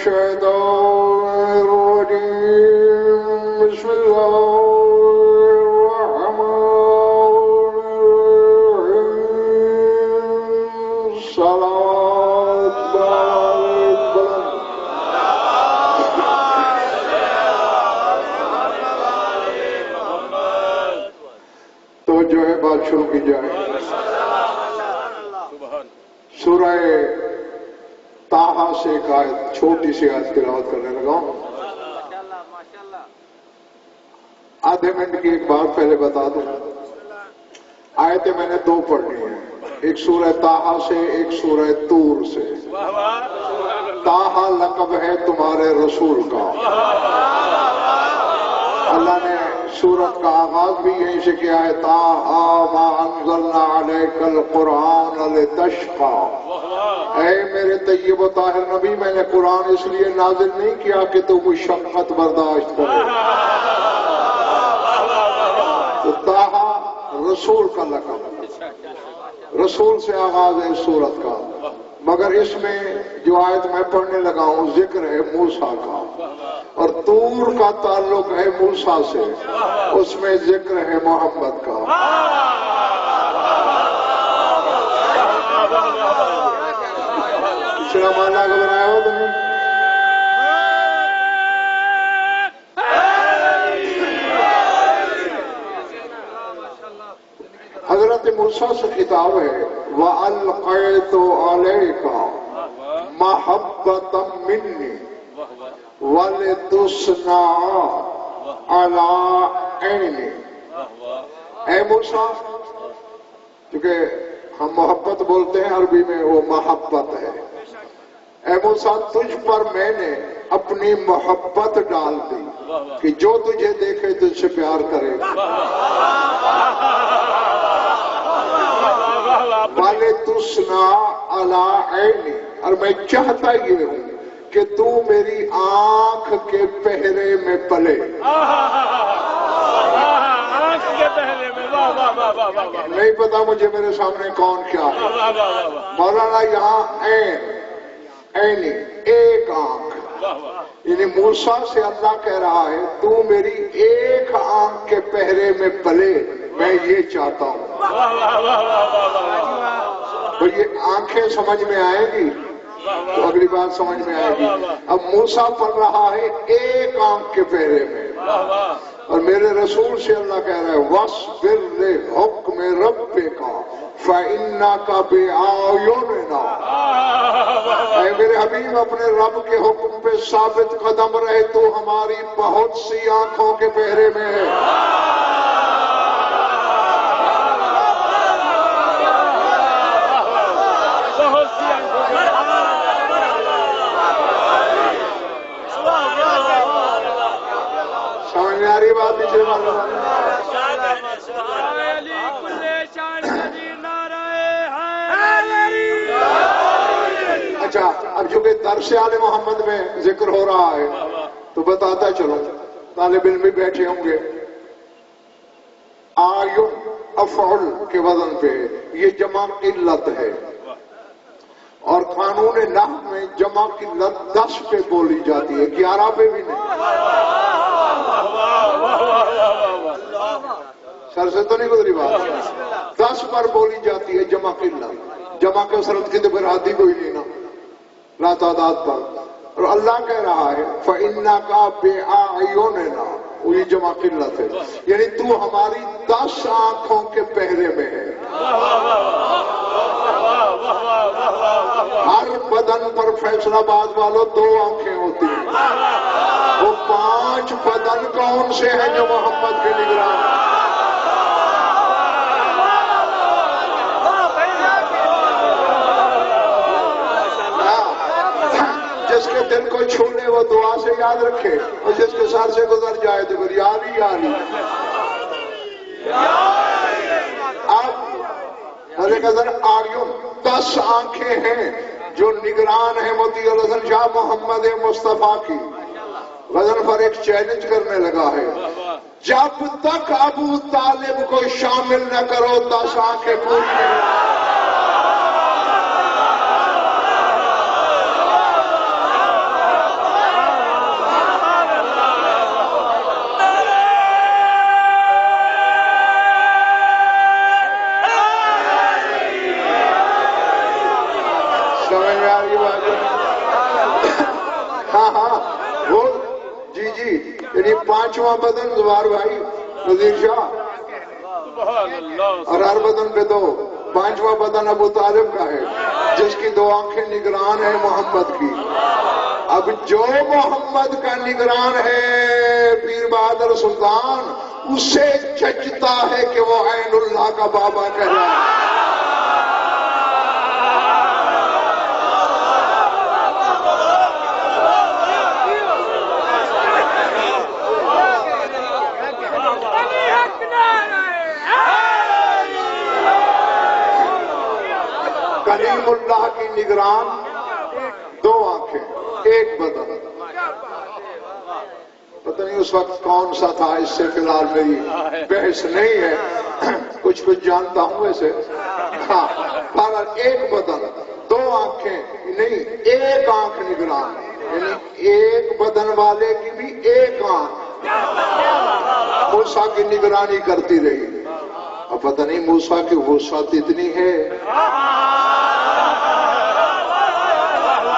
الشيطان الرجيم بسم الله الرحمن الرحيم صلوات تو جو ہے بات شروع کی جائے سورہ طٰہٰ سے ایک آیت چھوٹی سی آیت تلاوت کرنے لگا ہوں. آدھے منٹ کی ایک بات پہلے بتا دوں. آیتیں میں نے دو پڑھنی ہیں، ایک سورہ طٰہٰ سے ایک سورہ طور سے. طٰہٰ لقب ہے تمہارے رسول کا. اللہ نے سورت کا آغاز بھی یہیں سے کیا ہے، طٰہٰ ما انزلنا علیک القرآن لتشقیٰ. اے میرے طیب و طاہر نبی، میں نے قرآن اس لیے نازل نہیں کیا کہ تو مشقت برداشت کرے. تو طٰہٰ رسول کا لقب، رسول سے آغاز ہے سورت کا. مگر اس میں جو آیت میں پڑھنے لگا ہوں ذکر ہے موسیٰ کا، اور طور کا تعلق ہے موسیٰ سے، اس میں ذکر ہے محمد کا. پچھلا مانا کا بنایا ہو تو نہیں؟ حضرت موسیٰ سے خطاب ہے، وَأَلْقَيْتُ عَلَيْكَ مَحَبَّةً مِّنِّي وَلِتُصْنَعَ عَلَىٰ عَيْنِي. اے موسیٰ، کیونکہ ہم محبت بولتے ہیں عربی میں، وہ محبت ہے. اے موسیٰ، تجھ پر میں نے اپنی محبت ڈال دی کہ جو تجھے دیکھے تجھ سے پیار کرے. وَلِتُصْنَعَ عَلَىٰ عَيْنِي، اور میں چاہتا یہ ہوں کہ تو میری آنکھ کے پہرے میں پلے. آنکھ کے پہرے میں، نہیں پتا مجھے میرے سامنے کون کیا ہے. مولانا یہاں عینی ایک آنکھ، یعنی موسیٰ سے اللہ کہہ رہا ہے تو میری ایک آنکھ کے پہرے میں پلے، میں یہ چاہتا ہوں. تو یہ آنکھیں سمجھ میں آئیں گی تو اگلی بات سمجھ میں آئے گی. اب موسیٰ پڑھ رہا ہے ایک آنکھ کے پہرے میں، اور میرے رسول سے اللہ کہہ رہا ہے وَاصْبِرْ لِحُکْمِ رَبِّکَ فَإِنَّکَ بِأَعْیُنِنَا. اے میرے حبیب، اپنے رب کے حکم پہ ثابت قدم رہے، تو ہماری بہت سی آنکھوں کے پہرے میں ہے. سمجھ میں آ رہی بات نیچے معلوم. اچھا، اب چونکہ درس آل محمد میں ذکر ہو رہا ہے تو بتاتا چلو، طالب علم بھی بیٹھے ہوں گے. آیون افعل کے وزن پہ یہ جمع قلت ہے، اور قانون نحو میں جمع قلت 10 پہ بولی جاتی ہے، 11 پہ بھی نہیں. سر سے تو نہیں گزری بات. 10 پر بولی جاتی ہے جمع قلت. جمع کثرت کی تو پھر حد ہی کوئی نہیں نا، لا تعداد پر. اور اللہ کہہ رہا ہے فَإِنَّكَ بِأَعْيُنِنَا، وہی جمع قلت ہے، یعنی تو ہماری 10 آنکھوں کے پہرے میں ہے. ہر بدن پر فیصلہ آباد والوں 2 آنکھیں ہوتی ہیں. وہ 5 بدن کون سے ہیں جو محمد کے نگران ہیں؟ جس کے دل کو چھونے وہ دعا سے یاد رکھے، اور جس کے سر سے گزر جائے تو پھر یاری یاری. اب حضرت آیون 10 آنکھیں ہیں جو نگران ہیں مطیع الحسن شاہ محمد مصطفیٰ کی. غزل پر ایک چیلنج کرنے لگا ہے، جب تک ابو طالب کو شامل نہ کرو 10 آنکھیں پوری نہیں. ہاں ہاں وہ جی جی یعنی پانچواں بدن زبار بھائی نذیر شاہ، اور ہر بدن پہ دو. پانچواں بدن ابو طالب کا ہے جس کی دو آنکھیں نگران ہیں محمد کی. اب جو محمد کا نگران ہے پیر بہادر سلطان، اسے جچتا ہے کہ وہ عین اللہ کا بابا کہلائے. کلیم اللہ کی نگران، دو آنکھیں، ایک بدن. پتہ نہیں اس وقت کون سا تھا، اس سے فی الحال میری بحث نہیں ہے، کچھ جانتا ہوں ویسے. ہاں بہرحال ایک بدن دو آنکھیں نہیں، ایک آنکھ نگران، یعنی ایک بدن والے کی بھی ایک آنکھ موسیٰ کی نگرانی کرتی رہی. اب پتہ نہیں موسیٰ کی وسعت اتنی ہے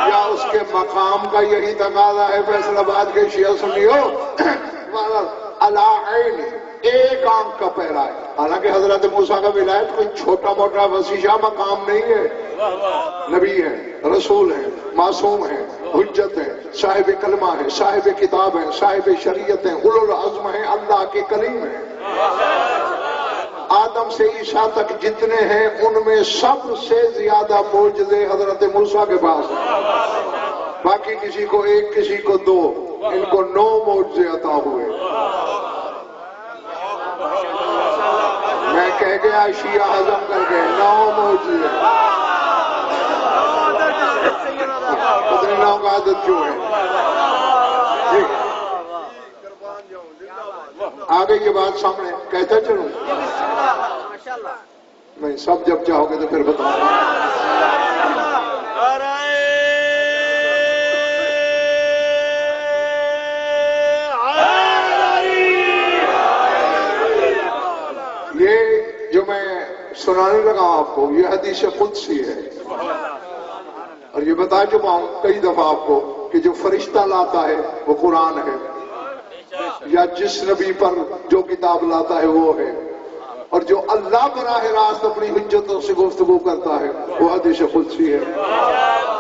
یا اس کے مقام کا یہی تقاضا ہے. فیصل آباد کے شیعہ سنیو عین ایک آنکھ کا پہرا ہے. حالانکہ حضرت موسیٰ کا ولایت کوئی چھوٹا موٹا وسیع مقام نہیں ہے. نبی ہیں، رسول ہیں، معصوم ہیں، حجت ہیں، صاحب کلمہ ہیں، صاحب کتاب ہیں، صاحب شریعت ہیں، اولو العزم ہیں، اللہ کے کلیم ہیں. آدم سے عیسیٰ تک جتنے ہیں ان میں سب سے زیادہ معجزے حضرت موسیٰ کے پاس ہیں. باقی کسی کو ایک، کسی کو دو، ان کو 9 معجزے عطا ہوئے. میں کہہ گیا شیعہ ہضم کر گئے 9 معجزے. پتنی 9 کا عدد کیوں ہے؟ آگے یہ بات سامنے کہتا چلوں، میں سب جب چاہو گے تو پھر بتاؤں گا. یہ جو میں سنانے لگا آپ کو یہ حدیث قدسی ہے، اور یہ بتا چکا ہوں کئی دفعہ آپ کو کہ جو فرشتہ لاتا ہے وہ قرآن ہے، یا جس نبی پر جو کتاب لاتا ہے وہ ہے، اور جو اللہ براہ راست اپنی حجتوں سے گفتگو کرتا ہے وہ حدیث قدسی ہے.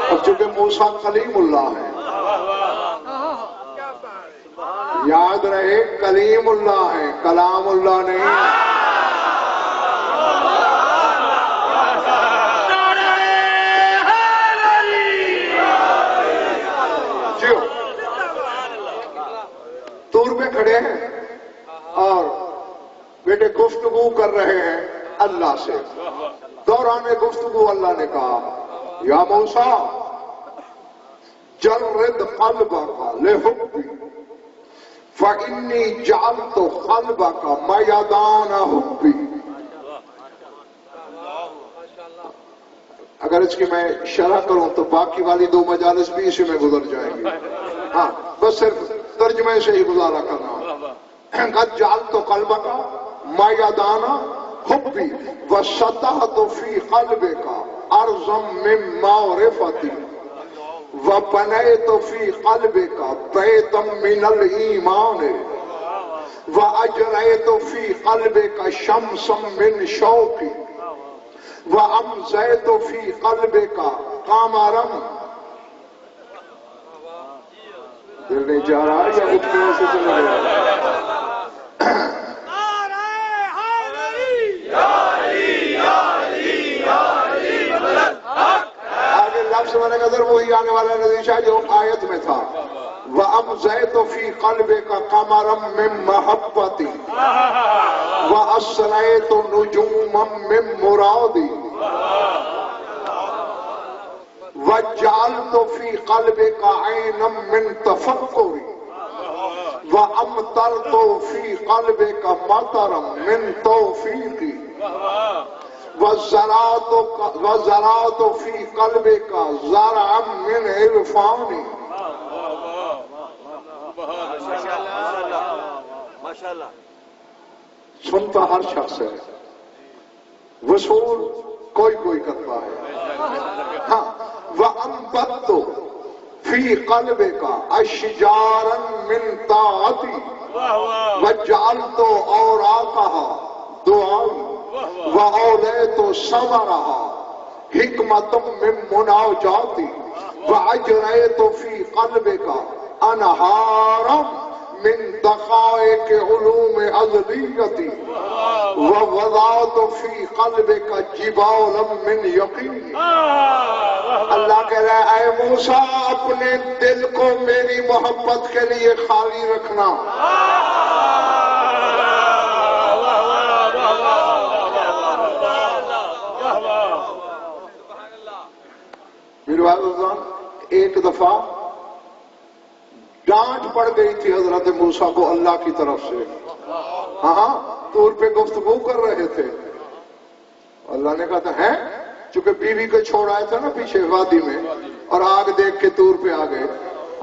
اور چونکہ موسیٰ کلیم اللہ ہے، یاد رہے کلیم اللہ ہے، کلام اللہ نہیں ہے. طور پہ کھڑے ہیں اور بیٹے گفتگو کر رہے ہیں اللہ سے. دوران گفتگو اللہ نے کہا یا موسیٰ جرد قلبک لحبی فإنی جعلت قلبک میدان حبی. اگر اس کی میں شرح کروں تو باقی والی 2 مجالس بھی اسی میں گزر جائیں گی. ہاں بس صرف ترجمے سے ہی گزارا کرنا. قد جعلت قلبک میدان حبی وسطحت فی قلبک ارضا من معرفتی وبنیت فی قلبک بیتا من الایمان واجریت فی قلبک شمسا من شوقی وامضیت فی قلبک قمرا. دل نہیں جا رہا یا اٹھنے سے چلے گا؟ آگے لفظ میں نے کہا وہی آنے والا نتیجہ جو آیت میں تھا وَأَمْزَيْتُ فِي قَلْبِكَ قَمَرًا مِّن مَّحَبَّتِي وَأَسْرَيْتُ نُجُومًا مِّن مُّرَادِي وَجَعَلْتُ فِي قَلْبِكَ عَيْنًا مِّن تَفَكُّرِي وَأَمْطَرْتُ فِي قَلْبِكَ مَطَرًا مِّن تَوْفِيقِي وَزَرَعْتُ فِي قَلْبِكَ زَرْعًا مِّنْ عِرْفَانِي. سنتا ہر شخص ہے، وصول کوئی کوئی کرتا ہے. ہاں وَأَنبَتُّ فی قلبک اشجارا من طاعتی وجعلت اوراقها دعائی واولیت ثمرها حکمت من مناجاتی واجریت فی قلبک انہارا من دقائق علوم ازلیتی ووضعت فی قلبک جبالا من یقین. اللہ کہہ رہا ہے اے موسیٰ اپنے دل کو میری محبت کے لیے خالی رکھنا. میرے بھائی ایک دفعہ ڈانٹ پڑ گئی تھی حضرت موسیٰ کو اللہ کی طرف سے. ہاں طور پہ گفتگو کر رہے تھے. اللہ نے کہا تھا ہے چونکہ بیوی کو چھوڑ آئے تھا نا پیچھے وادی میں اور آگ دیکھ کے طور پہ آ گئے.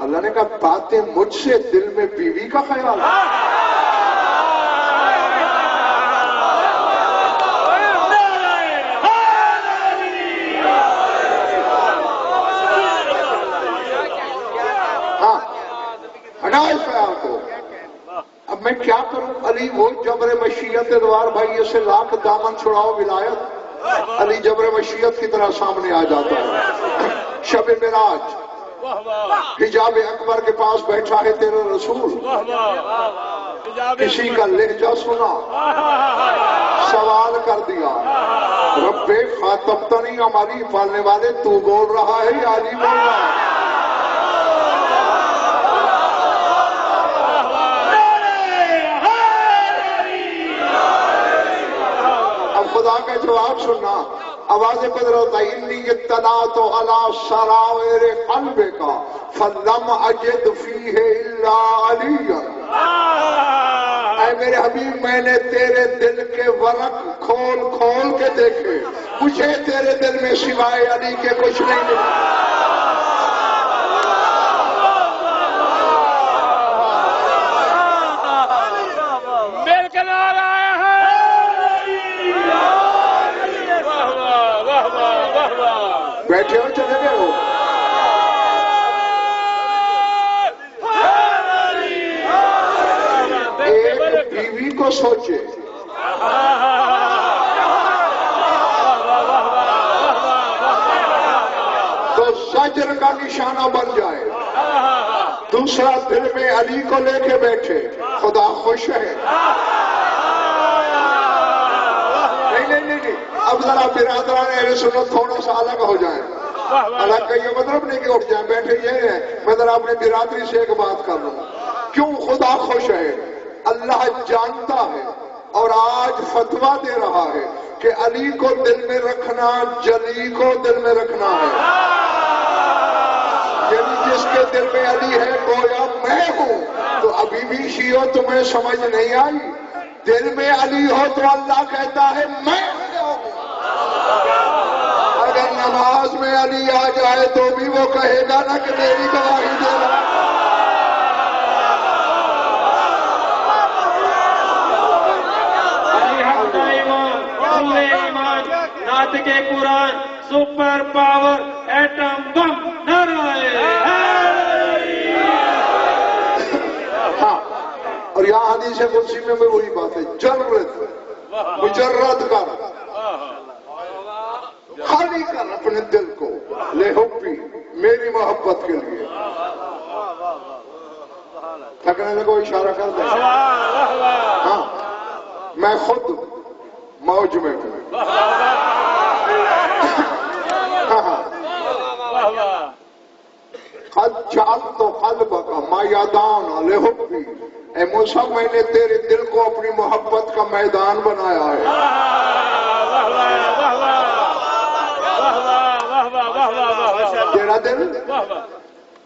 اللہ نے کہا باتیں مجھ سے دل میں بیوی کا خیال ہے. اب میں کیا کروں؟ علی وہ جبر مشیت دوار بھائی سے لاکھ دامن چھڑاؤ ولایت. علی جبر مشیت کی طرح سامنے آ جاتا ہے. شب معراج حجاب اکبر کے پاس بیٹھا ہے تیرا رسول. کسی کا لہجہ سنا, سوال کر دیا, رب خاطبتنی ہماری پالنے والے تو بول رہا ہے یا علی بول رہا ہے؟ خدا کا جواب سننا. آوازیں بدل ہوتا ہے انی اطلعت علی سرائر قلبک فلم اجد فیہ الا علیا. اے میرے حبیب میں نے تیرے دل کے ورق کھول کھول کے دیکھے, مجھے تیرے دل میں سوائے علی کے کچھ نہیں ملا. بیٹھے ہو چلے گئے ہو؟ ایک بیوی کو سوچے تو زجر کا نشانہ بن جائے. دوسرا دل میں علی کو لے کے بیٹھے, خدا خوش ہے. نہیں اب ذرا برادران اہل سنت تھوڑا سا الگ ہو جائیں. الگ کا یہ مطلب نہیں کہ اٹھ جائیں, بیٹھے یہ ہے. میں ذرا اپنی برادری سے ایک بات کر لوں. کیوں خدا خوش ہے؟ اللہ جانتا ہے اور آج فتویٰ دے رہا ہے کہ علی کو دل میں رکھنا جلی کو دل میں رکھنا ہے. یعنی جس کے دل میں علی ہے گویا میں ہوں. تو ابھی بھی شیعو تمہیں سمجھ نہیں آئی؟ دل میں علی ہو تو اللہ کہتا ہے میں ہوں. اگر نماز میں علی آ جائے تو بھی وہ کہے گا نا کہ میری گواہی دے رہا. نعت کے قرآن سپر پاور ایٹم بم نعرہ. اور یہاں حدیث قدسی میں وہی بات ہے, مجرد کر, خالی کر اپنے دل کو لے حبی میری محبت کے لیے. تھکنے لگو اشارہ کر دیں. ہاں میں خود موج میں ہوں. قد جعلت قلبک میدان لحبی. اے موسیٰ میں نے تیرے دل کو اپنی محبت کا میدان بنایا ہے. تیرا دل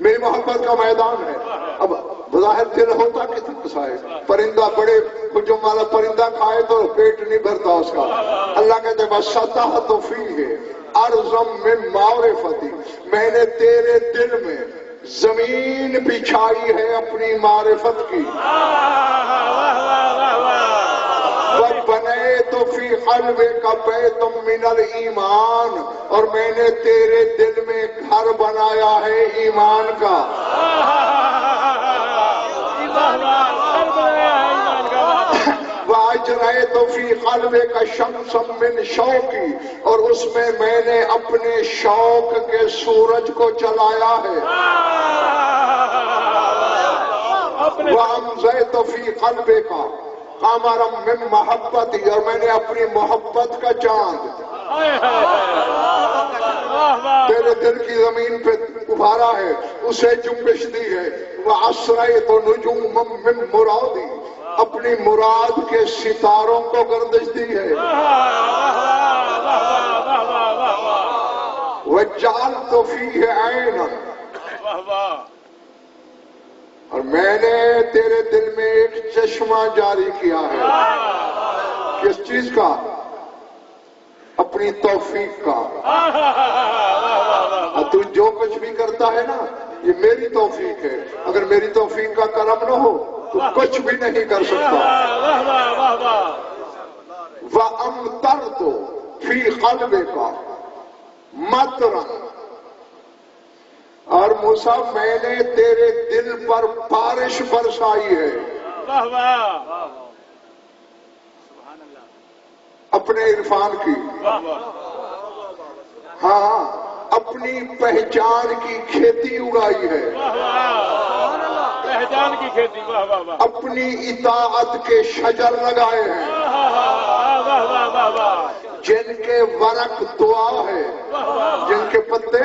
میری محبت کا میدان ہے. اب بظاہر دل ہوتا کتنا سائے, پرندہ بڑے حجم والا پرندہ کھائے تو پیٹ نہیں بھرتا اس کا. اللہ کہتے بس سطحت فیہ ارضم من معرفتی. میں نے تیرے دل میں زمین بچھائی ہے اپنی معرفت کی. وَبَنَيْتُ فِي فی قلبک بیت من الایمان، اور میں نے تیرے دل میں گھر بنایا ہے ایمان کا. وَأَجْرَيْتُ فِي قَلْبِكَ شَمْسًا مِّن شَوْقِي، اور اس میں نے اپنے شوق کے سورج کو چلایا ہے. وَأَمْزَيْتُ فِي قَلْبِكَ قَمَرًا مِّن مَحَبَّتِي، اور میں نے اپنی محبت کا چاند تیرے دل کی زمین پہ ابھارا ہے، اسے جنبش دی ہے. وَأَسْرَيْتُ نُجُومًا مِّن مُرَادِي، اپنی مراد کے ستاروں کو گردش دی ہے. وَجَعَلْتُ فِيهِ عَيْنًا، اور میں نے تیرے دل میں ایک چشمہ جاری کیا ہے. کس چیز کا؟ اپنی توفیق کا. تو جو کچھ بھی کرتا ہے نا، یہ میری توفیق ہے. اگر میری توفیق کا کرم نہ ہو تو کچھ بھی نہیں کر سکتا. وَأَمْطَرْتُ فِي قَلْبِكَ مَطْرًا، اور موسیٰ میں نے تیرے دل پر بارش برسائی ہے. اپنے عرفان کی، ہاں اپنی پہچان کی کھیتی اگائی ہے. پہچان کی کھیتی، اپنی اطاعت کے شجر لگائے ہیں جن کے ورق دعا ہے، جن کے پتے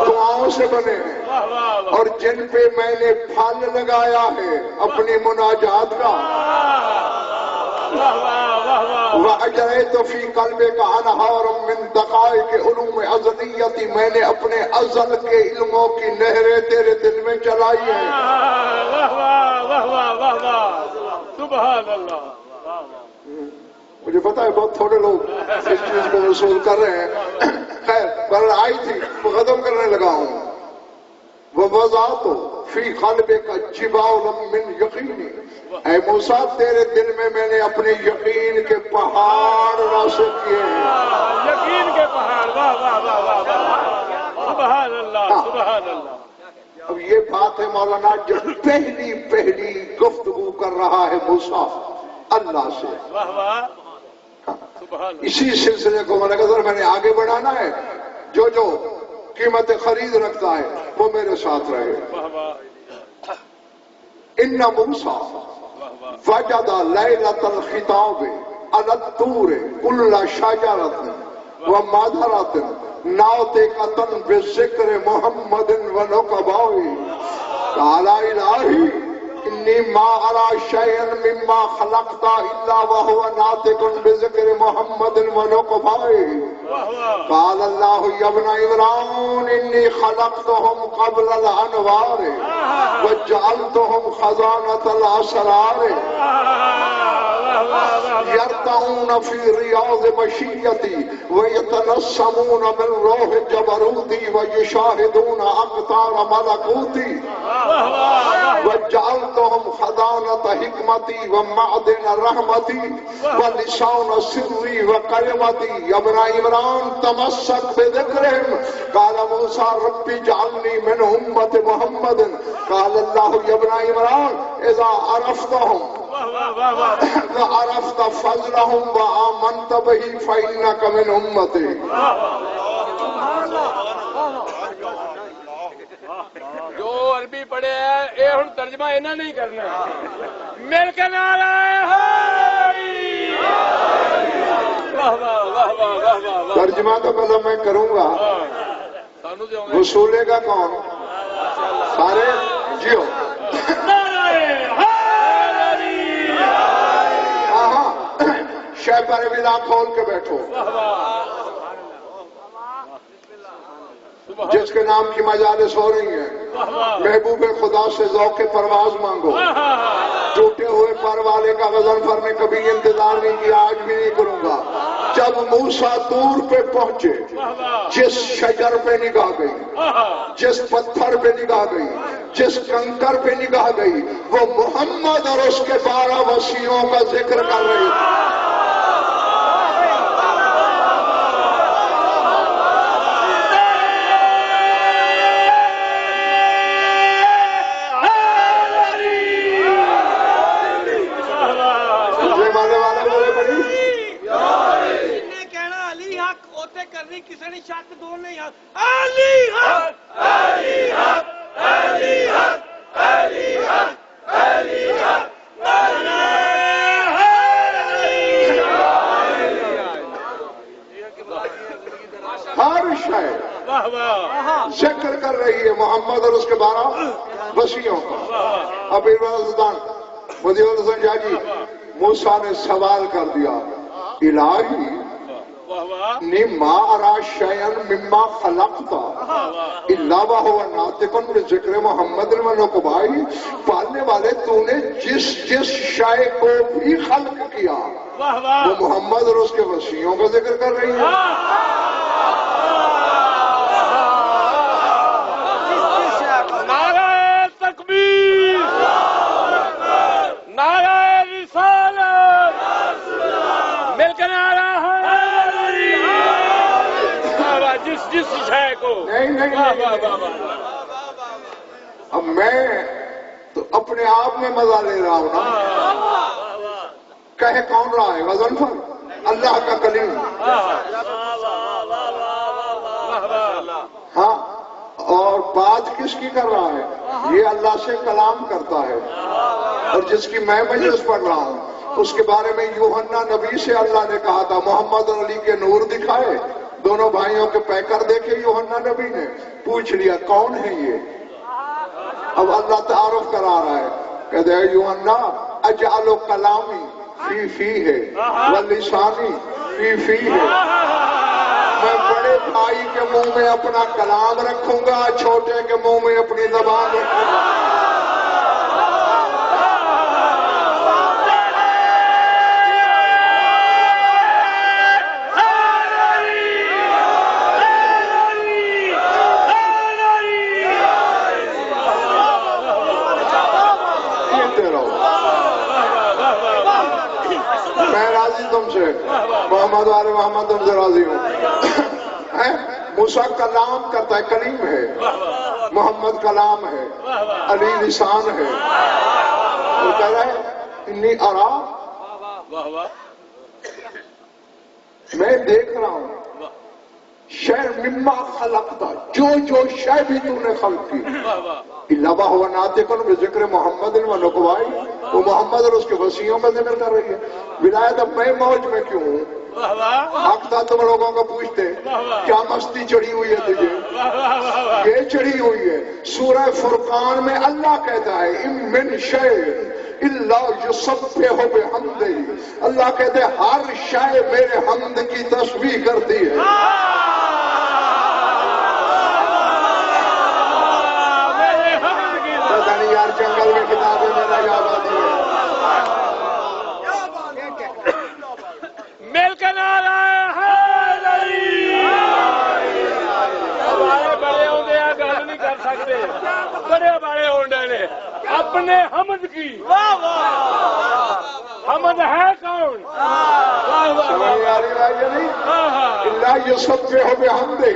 دعاؤں سے بنے ہیں، اور جن پہ میں نے پھل لگایا ہے اپنی مناجات کا. وَأَجْرَيْتُ فِي قَلْبِكَ أَنْهَارًا مِّن دَقَائِقِ عُلُومِ أَزَلِيَّةِ، میں نے اپنے ازل کے علموں کی نہریں تیرے دل میں چلائی ہیں. سبحان اللہ. مجھے پتا ہے بہت تھوڑے لوگ اس چیز کو وصول کر رہے ہیں. خیر پر آئی تھی وہ ختم کرنے لگا ہوں. وَوَضَعْتُ فِي قَلْبِكَ جِبَالًا مِّن يَقِينِ، اے موسیٰ تیرے دل میں نے اپنے یقین کے پہاڑ راسخ کیے ہیں. یقین کے پہاڑ، واہ واہ واہ واہ، سبحان اللہ سبحان اللہ. اب یہ بات ہے مولانا جب پہلی گفتگو کر رہا ہے موسیٰ اللہ سے. واہ واہ سبحان اللہ. اسی سلسلے کو میں نے آگے بڑھانا ہے. جو قیمت خرید رکھتا ہے وہ میرے ساتھ رہے. ان موسیٰ وجد لیلۃ الخطاب علی الطور کل شجرۃ ومدرۃ ناطقۃ بذکر محمد ونقباء، قال الہی انی ما ارى شيئا مما خلقت الا وهو ناطق بذكر محمد ونقباء. قال الله يا ابن عمران اني خلقتهم قبل الانوار وجعلتهم خزانة الاسرار يرتعون في رياض مشيتي ويتنسمون من روح جبروتي ويشاهدون اقطار ملكوتي وجعلتهم خزانة حكمتي ومعدن رحمتي ولسان سري وكلمتي. يا ابن عمران تمسك بذكرهم. قال موسى رب اجعلني من أمة محمد. قال الله يا ابن عمران إذا عرفتهم وعرفت فضلهم وآمنت به فإنك من أمتي. جو عربی پڑھے ہیں اے ہن ترجمہ انہاں نہیں کرنا. مل کے نعرہ ترجمہ تو پہلے میں کروں گا، وصولے گا کون؟ سارے جیو. شہ پر بھی لا کھول کے بیٹھو. جس کے نام کی مجالس ہو رہی ہیں محبوب خدا سے ذوق پرواز مانگو. ٹوٹے ہوئے پر والے کا غضنفر نے کبھی انتظار نہیں کیا، آج بھی نہیں کروں گا. جب موسیٰ طور پہ پہنچے، جس شجر پہ نگاہ گئی، جس پتھر پہ نگاہ گئی، جس کنکر پہ نگاہ گئی، وہ محمد اور اس کے 12 وصیوں کا ذکر کر رہی تھی. ابھی کسی نے شک دور نہیں علی حق علی حق علی حق علی حق علی حق ہر شے ذکر کر رہی ہے محمد اور اس کے 12 وصیوں کا. اب مدیر الحسن جاجی موسیٰ نے سوال کر دیا الہی ما ارا شیئن مما خلقتا الا وہو ناطقن بذکر محمد المنقبائی. پالنے والے تو نے جس شے کو بھی خلق کیا وہ محمد اور اس کے وصیوں کا ذکر کر رہی ہے. نعرہ تکبیر نعرہ رسالت مل کے نعرہ جس شے کو نہیں اب میں تو اپنے آپ میں مزہ لے رہا ہوں نا. کہے کون رہا ہے غضنفر اللہ کا کلیم. ہاں اور بات کس کی کر رہا ہے؟ یہ اللہ سے کلام کرتا ہے. اور جس کی میں مجلس پڑھ رہا ہوں اس کے بارے میں یوحنا نبی سے اللہ نے کہا تھا محمد اور علی کے نور دکھائے. دونوں بھائیوں کے پیکر دیکھے یوحنا نبی نے. پوچھ لیا کون ہے یہ؟ اب اللہ تعارف کرا رہا ہے. کہتے ہیں یوحنا اجعل کلامی فی فی ہے واللسانی فی فی ہے. میں بڑے بھائی کے منہ میں اپنا کلام رکھوں گا چھوٹے کے منہ میں اپنی زبان رکھوں گا. میں راضی تم سے محمد والے محمد تم سے راضی ہوں. موسیٰ کلام کرتا ہے کلیم ہے. محمد کلام ہے. علی لسان ہے. وہ کہہ رہا ہے انی ارا میں دیکھ رہا ہوں شے مما خلقتا جو شے بھی تو نے خلق کی علاوہ ہوا ناطقن بذکر محمد المنقبائی. وہ محمد اور اس کے وصیوں کا ذکر کر رہی ہے. ولایت اب میں موج میں کیوں ہوں؟ حق تھا تم لوگوں کو پوچھتے کیا مستی چڑھی ہوئی ہے تجھے؟ یہ چڑھی ہوئی ہے. سورہ فرقان میں اللہ کہتا ہے ام من شیء الا یسبح بحمدہ. اللہ کہتے ہیں ہر شے میرے حمد کی تسبیح کرتی ہے. پتہ نہیں یار جنگل میں کتابیں میرا یاد آتی ہے. مل کے نعرہ حیدری. ہمارے بڑے ہوندے آ گل نہیں کر سکتے. بڑے بڑے ہوندے نے اپنے حمد کی. حمد ہے کون؟ سمجھ آ رہی بھائی نہیں اللہ یسبح بحمدہ.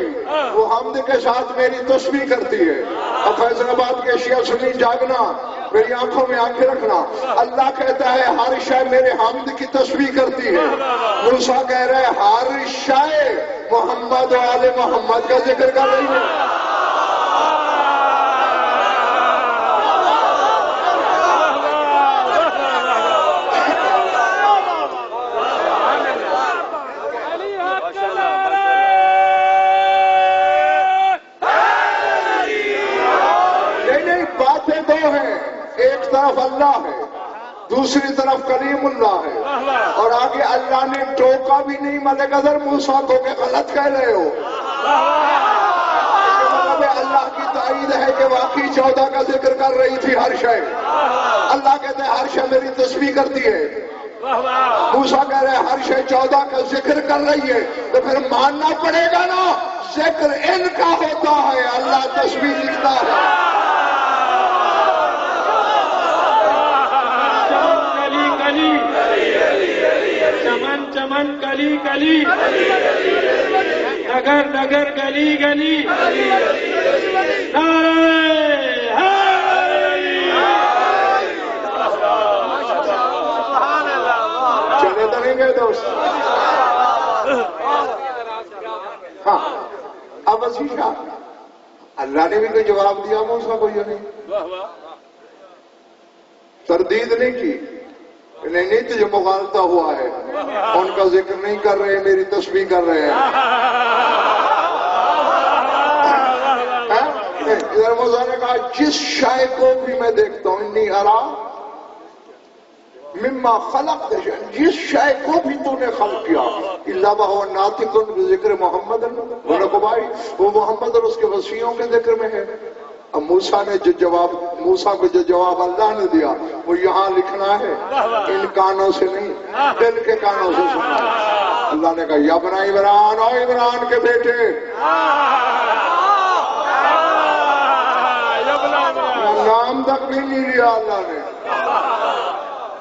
وہ حمد کے ساتھ میری تسبیح کرتی ہے. اب فیصل آباد کے شیعہ سنی جاگنا میری آنکھوں میں آنکھیں رکھنا. اللہ کہتا ہے ہر شے میرے حمد کی تسبیح کرتی ہے. موسیٰ کہہ رہے ہیں ہر شے محمد و آل محمد کا ذکر کر رہی ہے. ایک طرف اللہ ہے دوسری طرف کلیم اللہ ہے. اور آگے اللہ نے ٹوکا بھی نہیں ملک اظہر موسیٰ کو کہ غلط کہہ رہے ہو. مطلب اللہ کی تائید ہے کہ واقعی 14 کا ذکر کر رہی تھی ہر شے. اللہ کہتے ہیں ہر شے میری تسبیح کرتی ہے. موسیٰ کہہ رہے ہیں ہر شے 14 کا ذکر کر رہی ہے. تو پھر ماننا پڑے گا نا ذکر ان کا ہوتا ہے اللہ تسبیح لکھتا ہے. چمن چمن کلی کلی ڈگر ڈگر گلی گلی چلے تو نہیں گئے دوست. شاہ اللہ نے بھی کوئی جواب دیا موسیٰ کو یا نہیں؟ تردید نہیں کی، نہیں تجھے مغالطہ ہوا ہے، ان کا ذکر نہیں کر رہے، میری تسبیح کر رہے ہیں۔ ادھر موسیٰ نے کہا جس شے کو بھی میں دیکھتا ہوں انی ارا مما خلق، جس شے کو بھی تو نے خلق کیا اللہ وہو ناطق بذکر محمد، انہوں کو بھائی وہ محمد اور اس کے وصیوں کے ذکر میں ہے۔ اب موسیٰ نے جو جواب اللہ نے دیا وہ یہاں لکھنا ہے، ان کانوں سے نہیں، دل کے کانوں سے سننا۔ اللہ نے کہا یا بنا عمران، او عمران کے بیٹے، نام تک بھی نہیں لیا اللہ نے،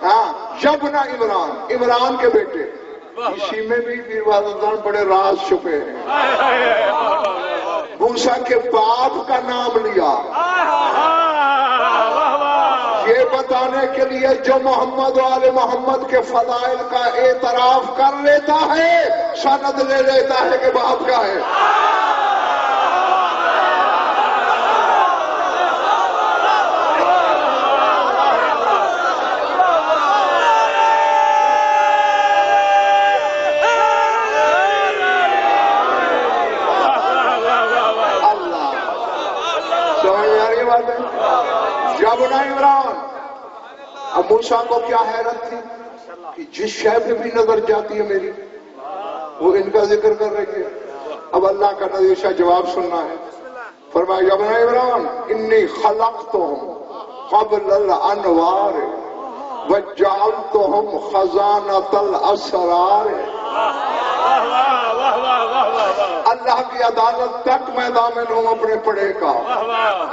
ہاں یبنا عمران، عمران کے بیٹے۔ اسی میں بھی بیروازدان بڑے راز چھپے ہیں۔ موسیٰ کے باپ کا نام لیا یہ بتانے کے لیے جو محمد و آل محمد کے فضائل کا اعتراف کر لیتا ہے سند لے لیتا ہے کہ باپ کا ہے۔ یبنا عمران، اب موسیٰ کو کیا حیرت تھی کہ جس شے پہ بھی نظر جاتی ہے میری وہ ان کا ذکر کر رہی ہے۔ اب اللہ کا نذیر جواب سننا ہے۔ فرمایا یبنا عمران انی خلقتہم قبل الانوار وجعلتہم خزانۃ الاسرار۔ اللہ کی عدالت تک میں ضامن ہوں اپنے پڑے کا۔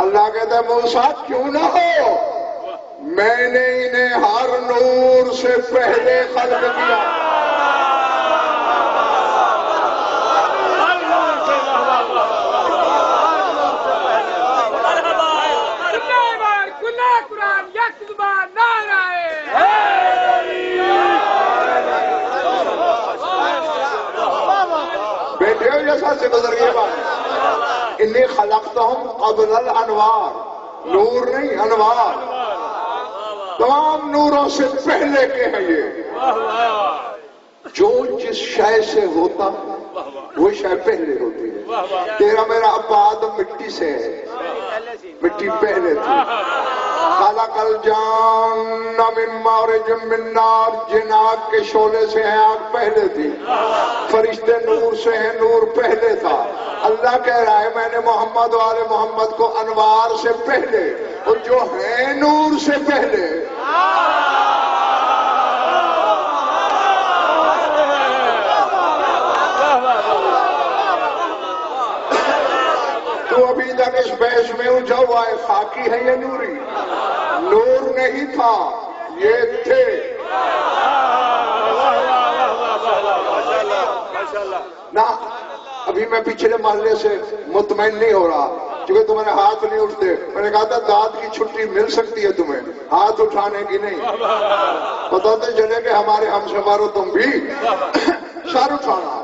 اللہ کہتا ہے موسیٰ کیوں نہ ہو، میں نے انہیں ہر نور سے پہلے خلق کیا۔ جیسا سے گزر گئی بات، انی خلقتہم قبل الانوار، نور نہیں انوار، تمام نوروں سے پہلے کے ہیں یہ۔ جو جس شے سے ہوتا وہ شے پہلے ہوتی ہے۔ تیرا میرا ابا آدم مٹی سے ہے، مٹی پہلے تھی۔ خلق الجان من مارج من نار، جن آگ کے شعلے سے ہیں آگ پہلے تھی۔ فرشتے نور سے ہیں، نور پہلے تھا۔ اللہ کہہ رہا ہے میں نے محمد و آل محمد کو انوار سے پہلے اور جو ہیں نور سے پہلے۔ تو ابھی تک اس بحث میں الجھا ہوا ہے خاکی ہے یا نوری؟ نور نہیں تھا، یہ تھے۔ نہ ابھی میں پچھلے محلے سے مطمئن نہیں ہو رہا کیونکہ تمہارے ہاتھ نہیں اٹھتے۔ میں نے کہا تھا داد کی چھٹی مل سکتی ہے تمہیں، ہاتھ اٹھانے کی نہیں۔ پتہ تو چلے کہ ہمارے ہم سفر ہو تم بھی سر اٹھانا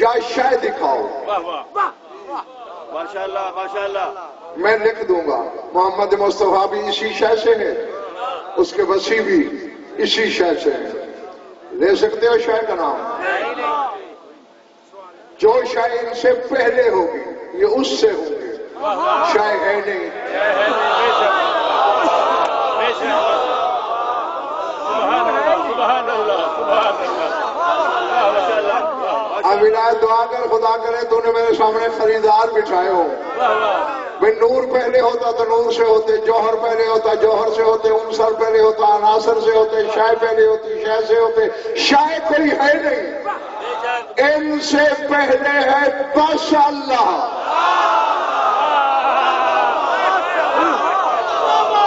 یا شاید دکھاؤ۔ ماشاءاللہ ماشاءاللہ، میں لکھ دوں گا محمد مصطفیٰ بھی اسی شے سے ہے، اس کے وسیع بھی اسی شے سے ہے۔ لے سکتے ہو شے کا نام؟ جو شے ان سے پہلے ہوگی یہ اس سے ہوگی، شے ہے نہیں۔ اب ولایت دعا کر خدا کرے تو نے میرے سامنے خریدار بٹھائے ہو۔ بھئی نور پہلے ہوتا تو نور سے ہوتے، جوہر پہلے ہوتا جوہر سے ہوتے، عنصر پہلے ہوتا عناصر سے ہوتے، شے پہلے ہوتی شے سے ہوتے۔ شے کوئی ہے نہیں، ان سے پہلے ہے بس اللہ۔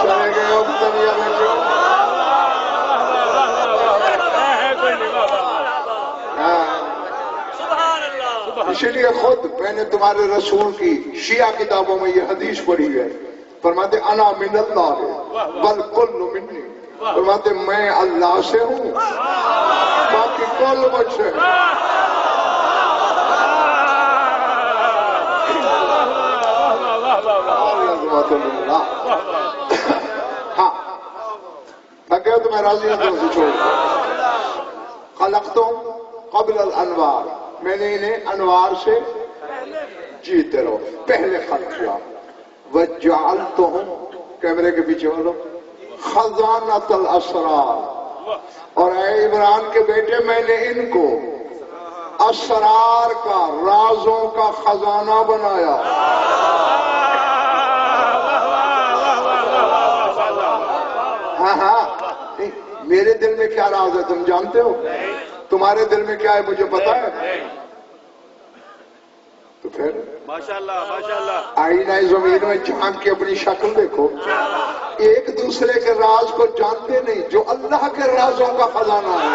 چلے گئے اب دنیا میں جو اسی لیے خود میں نے تمہارے رسول کی شیعہ کتابوں میں یہ حدیث پڑھی ہے، فرماتے انا من اللہ بل کل منی، فرماتے میں اللہ سے ہوں باقی کل مجھ سے۔ رحمۃ اللہ. ہاں تھک گئے تو میں راضی ہوں تم سے چھوڑ دوں. خلقتم قبل الانوار، میں نے انہیں انوار سے جیتے رہو پہلے خلق کیا. وجعلتہم، کیمرے کے پیچھے والو، خزانۃ الاسرار، اور اے عمران کے بیٹے میں نے ان کو اسرار کا، رازوں کا خزانہ بنایا. ہاں ہاں، میرے دل میں کیا راز ہے تم جانتے ہو؟ تمہارے دل میں کیا ہے مجھے پتا ہے. تو پھر ماشاءاللہ ماشاءاللہ، آئینہ زمین میں جھانک کے اپنی شکل دیکھو. ایک دوسرے کے راز کو جانتے نہیں، جو اللہ کے رازوں کا خزانہ ہے.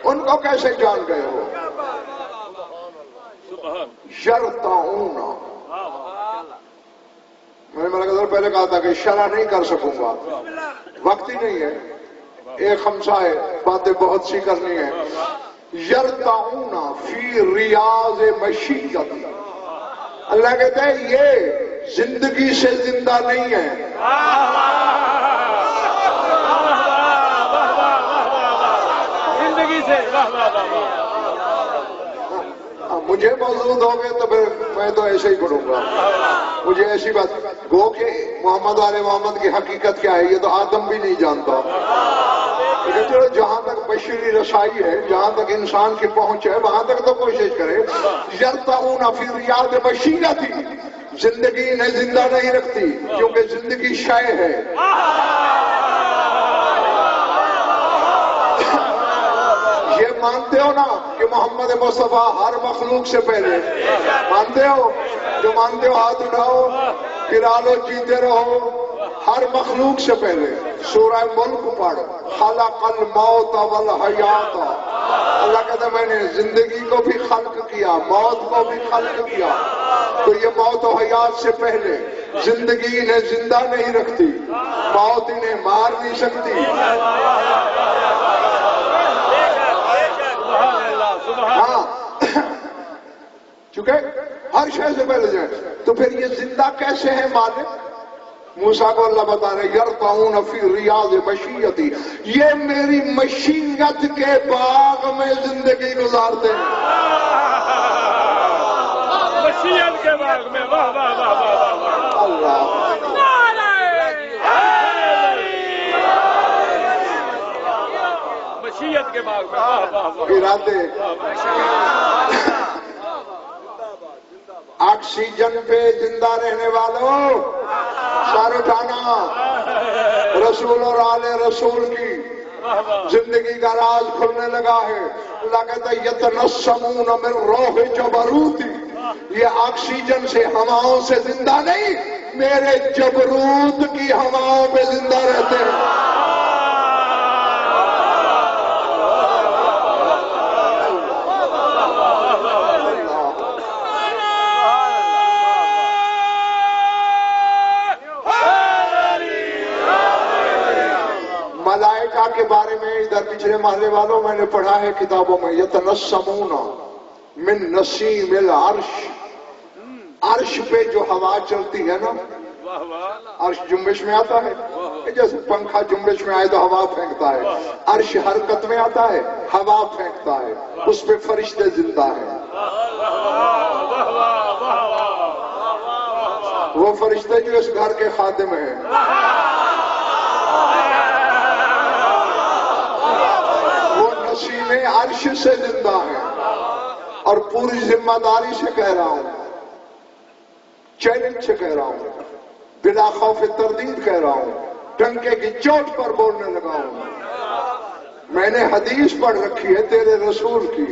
ان کو کیسے جان گئے ہو؟ یرتعون، میں نے میرا پہلے کہا تھا کہ شرح نہیں کر سکوں گا، وقت ہی نہیں ہے. ایک خمسہ ہے، باتیں بہت سی کرنی ہے. یرتعون فی ریاض مشیت، اللہ کہتا ہے یہ زندگی سے زندہ نہیں ہے. زندگی سے مجھے موجود ہو گئے تو پھر میں تو ایسے ہی پڑھوں گا. مجھے ایسی بات گو کہ محمد آل محمد کی حقیقت کیا ہے یہ تو آدم بھی نہیں جانتا. لیکن چلو جہاں تک بشری رسائی ہے، جہاں تک انسان کی پہنچ ہے، وہاں تک تو کوشش کرے. یرتعون فی ریاض مشیت، زندگی انہیں زندہ نہیں رکھتی کیونکہ زندگی شے ہے. یہ مانتے ہو نا کہ محمد مصطفیٰ ہر مخلوق سے پہلے؟ مانتے ہو؟ جو مانتے ہو ہاتھ اٹھاؤ. گرا لو، جیتے رہو. ہر مخلوق سے پہلے سورہ ملک پڑھ، خلق الموت والحیات. اللہ کہتا ہے میں نے زندگی کو بھی خلق کیا، موت کو بھی خلق کیا. تو یہ موت و حیات سے پہلے زندگی انہیں زندہ نہیں رکھتی، موت انہیں مار نہیں سکتی. ہاں چونکہ ہر شے سے پہلے جائے. تو پھر یہ زندہ کیسے ہے مالک؟ موسیٰ کو اللہ بتا رہے یرتعون فی ریاض مشیتی، یہ میری مشیت کے باغ میں زندگی گزارتے ہیں. مشیت کے باغ میں، واہ واہ واہ واہ واہ. اللہ مشیت کے باغ میں، واہ واہ واہ. ارادے آکسیجن پہ زندہ رہنے والوں سر اٹھانا. رسول اور آل رسول کی زندگی کا راز کھلنے لگا ہے. اللہ کہتا ہے یتنسمون من روح جبروتی، یہ آکسیجن سے، ہواؤں سے زندہ نہیں، میرے جبروت کی ہواؤں پہ زندہ رہتے ہیں. ملائکہ کے بارے میں ادھر پچھلے محلے والوں میں نے پڑھا ہے کتابوں میں، یتنسمون من نسیم العرش. عرش پہ جو ہوا چلتی ہے نا، عرش جنبش میں آتا ہے، جیسے پنکھا جنبش میں آئے تو ہوا پھینکتا ہے. عرش حرکت میں آتا ہے، ہوا پھینکتا ہے، اس پہ فرشتے زندہ ہیں. وہ فرشتے جو اس گھر کے خادم ہیں، وہ نسیم عرش سے زندہ ہیں. اور پوری ذمہ داری سے کہہ رہا ہوں، چیلنج سے کہہ رہا ہوں، بلا خوف تردید کہہ رہا ہوں، ڈنکے کی چوٹ پر بولنے لگا ہوں. میں نے حدیث پڑھ رکھی ہے تیرے رسول کی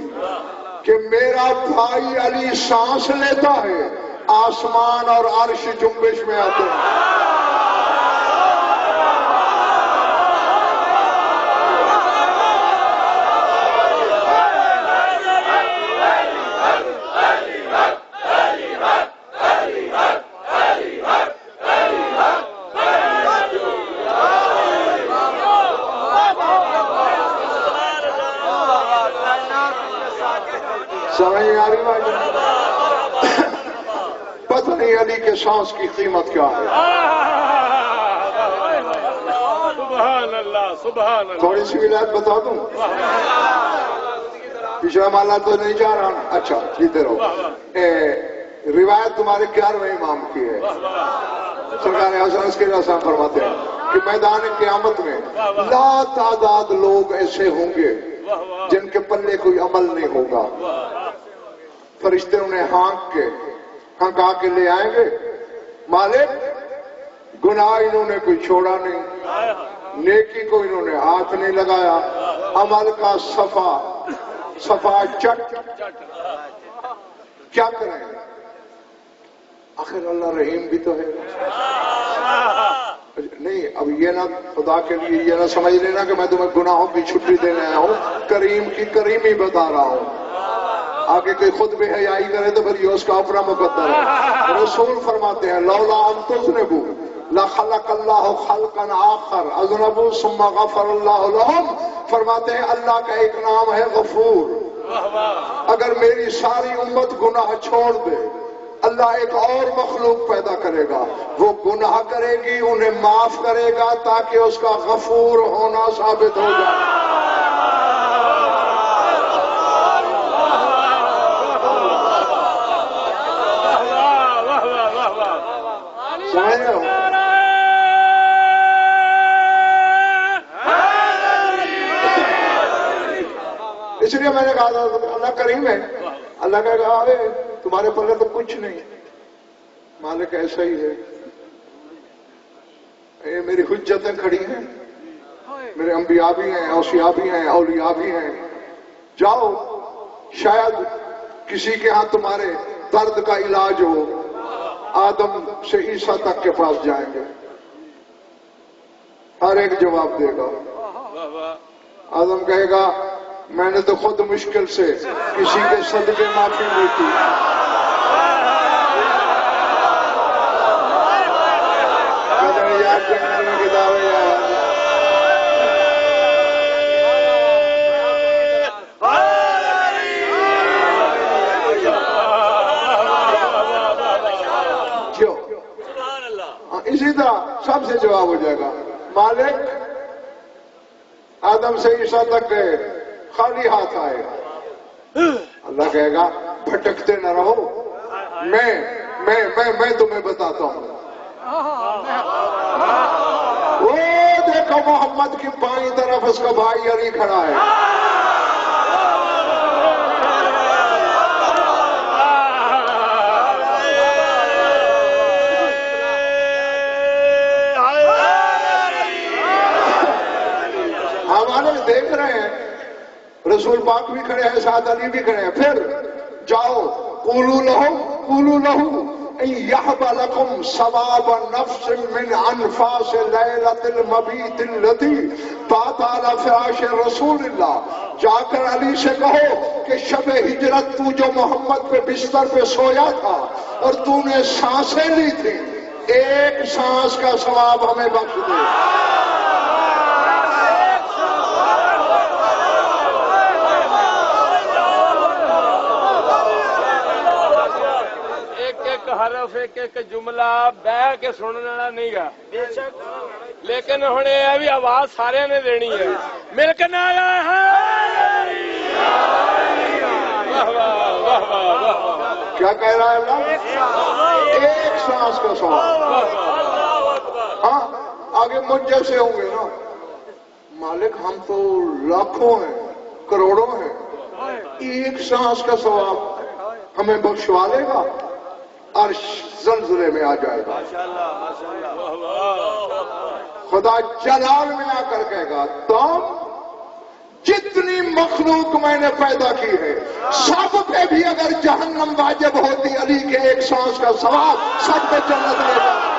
کہ میرا بھائی علی سانس لیتا ہے، آسمان اور عرش جنبش میں آتے ہیں. سمجھ نہیں آ رہی بھائی؟ پتہ نہیں علی کے سانس کی قیمت کیا ہے. سبحان اللہ سبحان اللہ. تھوڑی سی ولایت بتا دوں. پچھلا مالا تو نہیں جا رہا. اچھا جیتے رہو. روایت تمہارے 11ویں امام کی ہے. سرکار اعظم اس کے جیسا فرماتے ہیں کہ میدان قیامت میں لا تعداد لوگ ایسے ہوں گے جن کے پلے کوئی عمل نہیں ہوگا. فرشتے انہیں ہنکا کے لے آئیں گے. مالک گناہ انہوں نے کوئی چھوڑا نہیں, نیکی کو انہوں نے ہاتھ نہیں لگایا, عمل کا صفا چٹ. کیا کریں؟ آخر اللہ رحیم بھی تو ہے. نہیں اب یہ نہ خدا کے لیے یہ نہ سمجھ لینا کہ میں تمہیں گناہوں کی چھٹی دینے آیا ہوں. کریم کی کریمی بتا رہا ہوں. آگے کوئی خود بے حیائی کرے تو پھر یہ اس کا اپنا مقدر ہے. رسول فرماتے ہیں لولا ان تذنبوا لخلق اللہ خلقا آخر اذنبوا ثم غفر اللہ لهم. فرماتے ہیں اللہ کا ایک نام ہے غفور. اگر میری ساری امت گناہ چھوڑ دے اللہ ایک اور مخلوق پیدا کرے گا, وہ گناہ کرے گی انہیں معاف کرے گا تاکہ اس کا غفور ہونا ثابت ہو جائے. سمجھ رہے ہو؟ اس لیے میں نے کہا اللہ کریم ہے. اللہ کا کہا ارے تمہارے پلے تو کچھ نہیں. مالک ایسا ہی ہے. اے میری حجتیں کھڑی ہیں, میرے انبیاء بھی ہیں, اوصیاء بھی ہیں, اولیاء بھی ہیں. جاؤ شاید کسی کے ہاں تمہارے درد کا علاج ہو. آدم سے عیسیٰ تک کے پاس جائیں گے, ہر ایک جواب دے گا. آدم کہے گا میں نے تو خود مشکل سے کسی کے صدقے معافی لی تھی. اسی طرح سب سے جواب ہو جائے گا. مالک آدم سے عیسیٰ تک گئے خالی ہاتھ آئے. اللہ کہے گا بھٹکتے نہ رہو, میں تمہیں بتاتا ہوں. وہ دیکھو محمد کی بائیں طرف اس کا بھائی علی کھڑا ہے. دیکھ رہے ہیں رسول پاک بھی کھڑے ہیں, ساتھ علی بھی کھڑے ہیں. پھر جاؤ قولوا لہو ان یحب لکم ثواب نفس من انفاس لیلۃ المبیت التی بات علی فراش رسول اللہ. جا کر علی سے کہو کہ شب ہجرت تو جو محمد پہ بستر پہ سویا تھا اور تو نے سانسیں لی تھی, ایک سانس کا ثواب ہمیں بخش دے. حرف ایک جملہ بہ کے سننے والا نہیں گا, لیکن ہوں یہ بھی آواز سارے نے دینی ہے. مل کے نہ کیا کہہ رہا ہے اللہ؟ ایک سانس کا سوال. ہاں آگے مجھ جیسے ہوں گے نا. مالک ہم تو لاکھوں ہیں, کروڑوں ہیں, ایک سانس کا ثواب ہمیں بخشوا لے گا. عرش زلزلے میں آ جائے گا. خدا جلال میں آ کر کہے گا تم جتنی مخلوق میں نے پیدا کی ہے سب پہ بھی اگر جہنم واجب ہوتی علی کے ایک سانس کا ثواب سب پہ جنت لے جائے.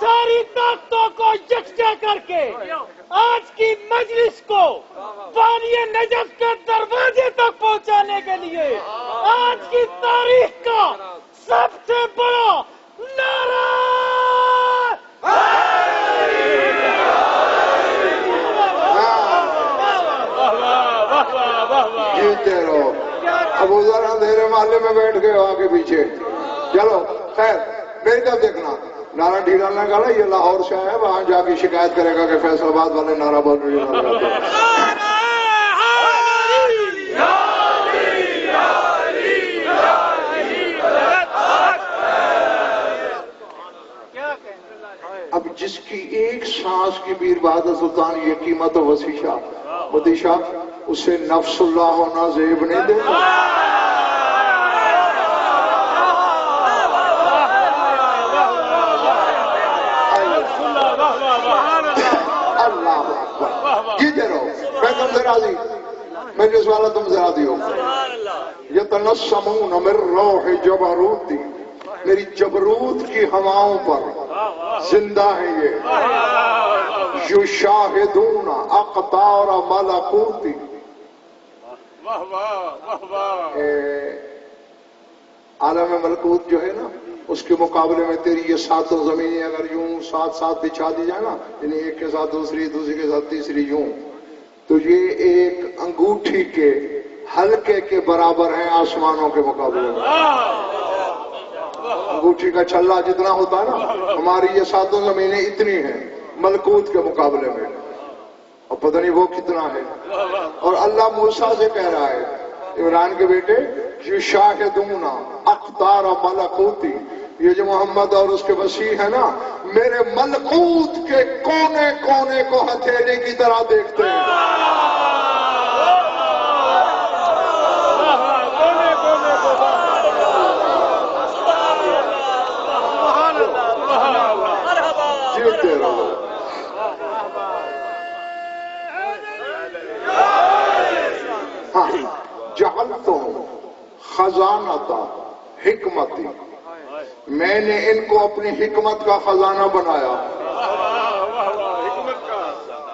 ساری طاقتوں کو یکجا کر کے آج کی مجلس کو بانی نجف کے دروازے تک پہنچانے کے لیے آج کی تاریخ کا سب سے بڑا نعرہ محلے میں بیٹھ گئے ہو آگے پیچھے. چلو خیر میری طرف دیکھنا. نعرہ ڈھیلا نے کہا یہ لاہور سے آیا ہے, وہاں جا کے شکایت کرے گا کہ فیصل آباد والے نعرہ بول رہے ہیں. اب جس کی ایک سانس کی بھی بہادر سلطان یہ قیمت و وسیشہ بدیشہ, اسے نفس اللہ ہونا زیب نہیں دے گا. اللہ جیتے رہو. میں تم سے راضی, میں جس والا تم سے راضی ہو. یتنسمون من روح جبروتی, میری جبروت کی ہواؤں پر زندہ ہے یہ. یشاہدون اقطار ملکوتی, عالم ملکوت جو ہے نا اس کے مقابلے میں تیری یہ ساتوں زمینیں اگر یوں ساتھ ساتھ بچھا دی جائے نا, یعنی ایک کے ساتھ دوسری, دوسری کے ساتھ تیسری یوں, تو یہ ایک انگوٹھی کے حلقے کے برابر ہیں آسمانوں کے مقابلے میں. انگوٹھی کا چھلا جتنا ہوتا ہے نا, ہماری یہ ساتوں زمینیں اتنی ہیں ملکوت کے مقابلے میں, اور پتہ نہیں وہ کتنا ہے. اور اللہ موسیٰ سے کہہ رہا ہے, عمران کے بیٹے, یشاہدون اقطار ملکوتی, یہ جو محمد اور اس کے وسیع ہے نا, میرے ملکوت کے کونے کونے کو ہتھیلی کی طرح دیکھتے ہیں. جیتے رہو. ہاں, جعلتم خزانۃ حکمتی, میں نے ان کو اپنی حکمت کا خزانہ بنایا.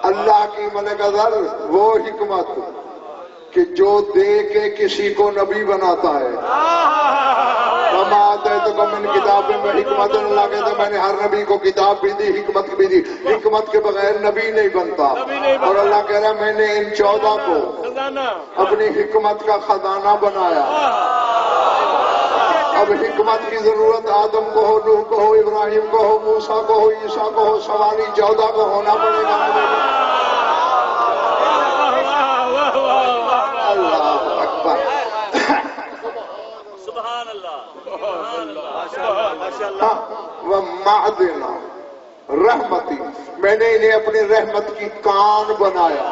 اللہ کی ملک ذر وہ حکمت کہ جو دے کے کسی کو نبی بناتا ہے. وما آتیتکم من کتاب میں حکمت, اللہ کہتا ہے میں نے ہر نبی کو کتاب بھی دی, حکمت بھی دی. حکمت کے بغیر نبی نہیں بنتا. اور اللہ کہہ رہا ہے میں نے ان 14 کو اپنی حکمت کا خزانہ بنایا. اب حکمت کی ضرورت آدم کو ہو, نوح کو ہو, ابراہیم کو ہو, موسیٰ کو ہو, عیسیٰ کو ہو, سوانی 14 کو ہونا پڑے گا. اللہ اکبر. وَمَعْدِنَا رحمتی, میں نے انہیں اپنی رحمت کی کان بنایا.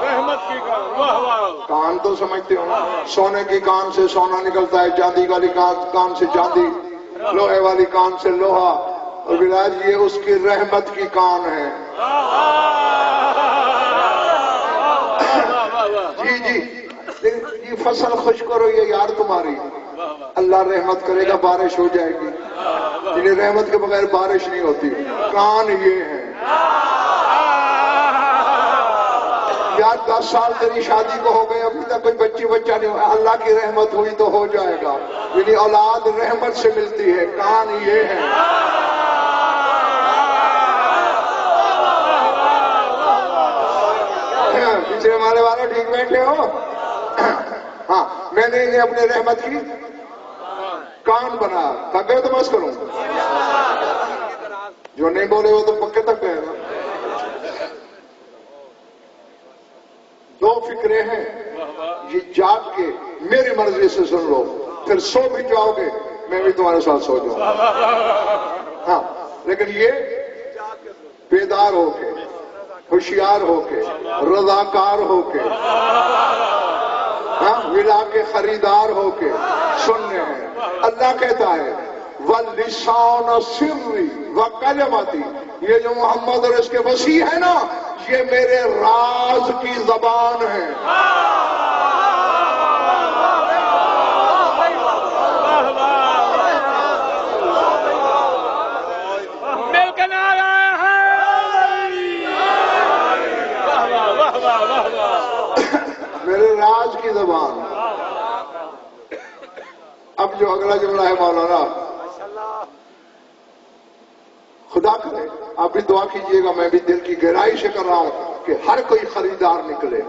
رحمت کی کان, واہ واہ. کان تو سمجھتے ہو نا, سونے کی کان سے سونا نکلتا ہے, چاندی والی کان سے چاندی, لوہے والی کان سے لوہا, اور بلال یہ اس کی رحمت کی کان ہے. جی جی, یہ فصل خشک ہو رہی ہے یار تمہاری, اللہ رحمت کرے گا بارش ہو جائے گی. یعنی رحمت کے بغیر بارش نہیں ہوتی. کان یہ ہے یار. 10 سال تیری شادی کو ہو گئے, ابھی تک کوئی بچہ نہیں ہوا, اللہ کی رحمت ہوئی تو ہو جائے گا. یعنی اولاد رحمت سے ملتی ہے. کان یہ ہے. پیچھے ہمارے والے ٹھیک بیٹھے ہو. ہاں, میں نے انہیں اپنے رحمت کی کان بنا. تھک گئے تو بس کروں, جو نہیں بولے وہ تو پکے تک گئے نا. 2 فکریں ہیں, یہ جاگ کے میری مرضی سے سن لو, پھر سو بھی جاؤ گے میں بھی تمہارے ساتھ سو جاؤں گا. ہاں, لیکن یہ بیدار ہو کے, ہوشیار ہو کے, رضاکار ہو کے, ہاں, ولا کے خریدار ہو کے سننے ہیں. اللہ کہتا ہے وَاللِّسَانَ سِرِّ وَقَلَمَتِ, یہ جو محمد اور اس کے وسیع ہے نا, یہ میرے راز کی زبان ہے. مل کے نعرہ میرے راز کی زبان. اب جو اگلا جملہ ہے مولانا, خدا کرے آپ بھی دعا کیجئے گا, میں بھی دل کی گہرائی سے کر رہا ہوں کہ ہر کوئی خریدار نکلے.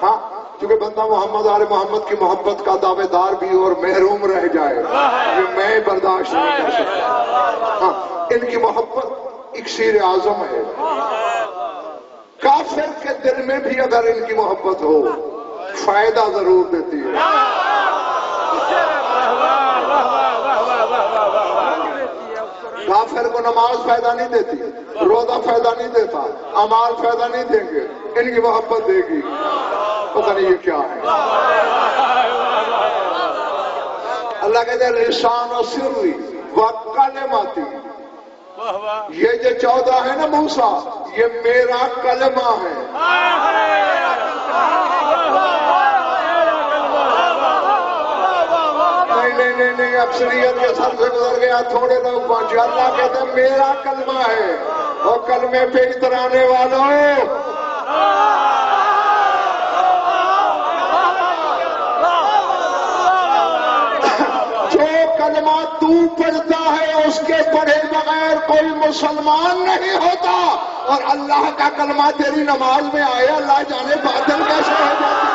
ہاں, چونکہ بندہ محمد آل محمد کی محبت کا دعوے دار بھی اور محروم رہ جائے یہ میں برداشت نہیں کر سکتا. ہاں ان کی محبت اکسیر اعظم ہے. کافر کے دل میں بھی اگر ان کی محبت ہو فائدہ ضرور دیتی ہے. کافر کو نماز فائدہ نہیں دیتی، روزہ فائدہ نہیں دیتا، اعمال فائدہ نہیں دیں گے، ان کی محبت دے گی. پتہ نہیں یہ کیا ہے. اللہ کہتے ہیں لسان و سری وکلماتی. یہ جو 14 ہے نا موسیٰ یہ میرا کلمہ ہے. نہیں اکثریت کے سر سے گزر گیا، تھوڑے لوگ پہنچے. اللہ کہتے ہیں میرا کلمہ ہے. اور کلمے پہ اترانے والوں جو کلمہ تو پڑھتا ہے اس کے پڑھے بغیر کوئی مسلمان نہیں ہوتا. اور اللہ کا کلمہ تیری نماز میں آئے اللہ جانے باطل کیسے ہو جاتی.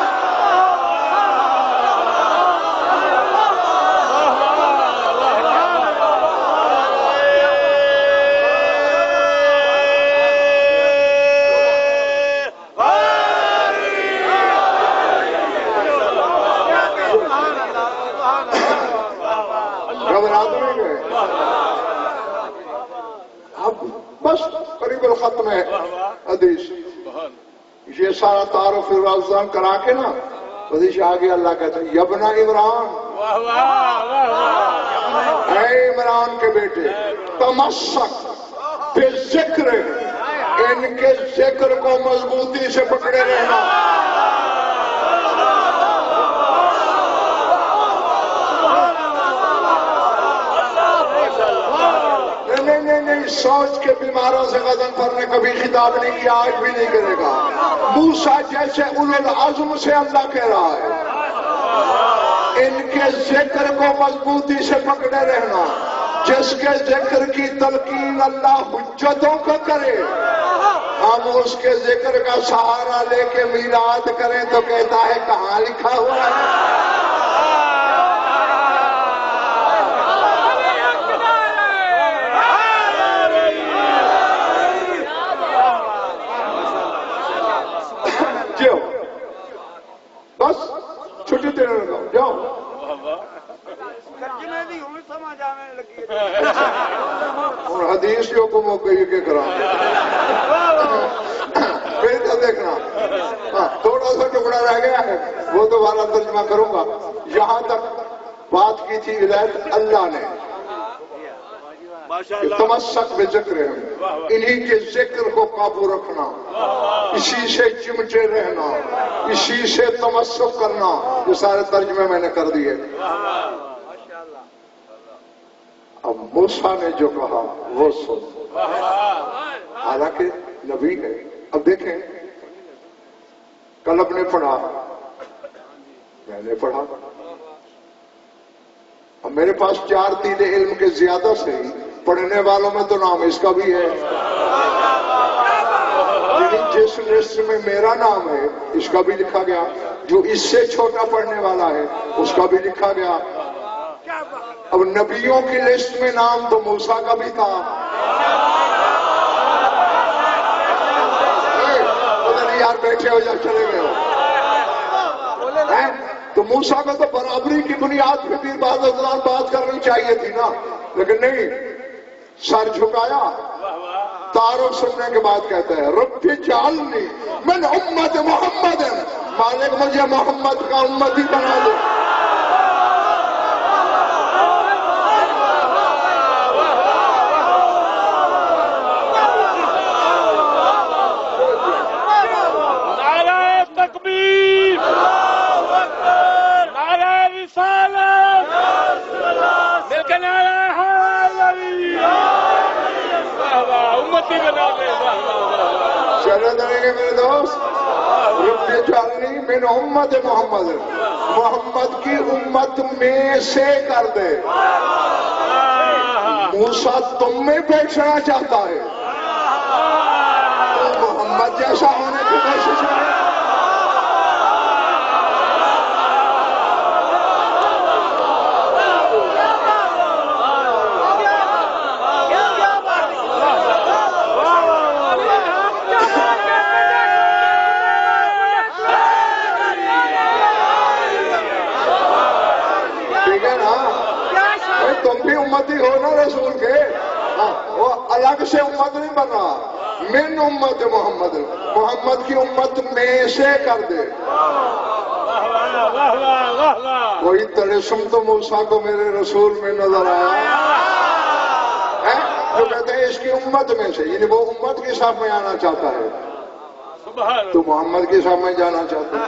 بس قریب الختم ہے حدیث. یہ سارا تعارف رازدان کرا کے نا حدیث آگے اللہ کہتے ہیں یبنا عمران، اے عمران کے بیٹے، تمسک بالذکر، ان کے ذکر کو مضبوطی سے پکڑے رہنا. نہیں سوچ کے بیماروں سے غضن پر نے کبھی خطاب نہیں کیا، آج بھی نہیں کرے گا. موسیٰ جیسے اولو العزم سے اللہ کہہ رہا ہے ان کے ذکر کو مضبوطی سے پکڑے رہنا. جس کے ذکر کی تلقین اللہ حجتوں کو کرے ہم اس کے ذکر کا سہارا لے کے میلاد کریں تو کہتا ہے کہاں لکھا ہوا ہے. بس چھٹی دینے لگا جاؤ. اور حدیث جو حکم ہو گئی کہ کرا پھر تو دیکھنا تھوڑا سا ٹکڑا رہ گیا ہے وہ دوبارہ ترجمہ کروں گا. یہاں تک بات کی تھی ہدایت اللہ نے تمسک بذکر ہے، انہی کے ذکر کو قابو رکھنا، اسی سے چمٹے رہنا، اسی سے تمسک کرنا. یہ سارے ترجمے میں نے کر دیے. اب موسیٰ نے جو کہا وہ سن، حالانکہ نبی ہے. اب دیکھیں کل اب نے پڑھا، میں نے پڑھا. اب میرے پاس 4 تیلے علم کے زیادہ سے ہی پڑھنے والوں میں تو نام اس کا بھی ہے. جس لسٹ میں میرا نام ہے اس کا بھی لکھا گیا، جو اس سے چھوٹا پڑھنے والا ہے اس کا بھی لکھا گیا. اب نبیوں کی لسٹ میں نام تو موسیٰ کا بھی تھا. پتہ نہیں یار بیٹھے ہو یا چلے گئے ہو. تو موسیٰ کو تو برابری کی بنیاد پہ بھی بات کرنی چاہیے تھی نا، لیکن نہیں. سر جھکایا، تعارف سننے کے بعد کہتا ہے رب اجعلنی من امت محمد، مالک مجھے محمد کا امتی بنا دو. نعرہ تکبیر، نعرہ رسالت، مل کے نعرہ امتی بنا دے. چلے دیں گے میرے دوست. رب اجعلنی من امت محمد، محمد کی امت میں سے کر دے. موسیٰ تم میں بیٹھنا چاہتا ہے، محمد جیسا ہونے کی کوشش ہے. رسول کے، وہ الگ سے امت نہیں بن رہا، من امت محمد، محمد کی امت میں سے کر دے۔ کوئی تلسم تو موسیٰ کو میرے رسول میں نظر آیا ہے، جو کہتے ہیں اس کی امت میں سے، یعنی وہ امت کی صف میں آنا چاہتا ہے، تو محمد کی صف میں جانا چاہتا ہے۔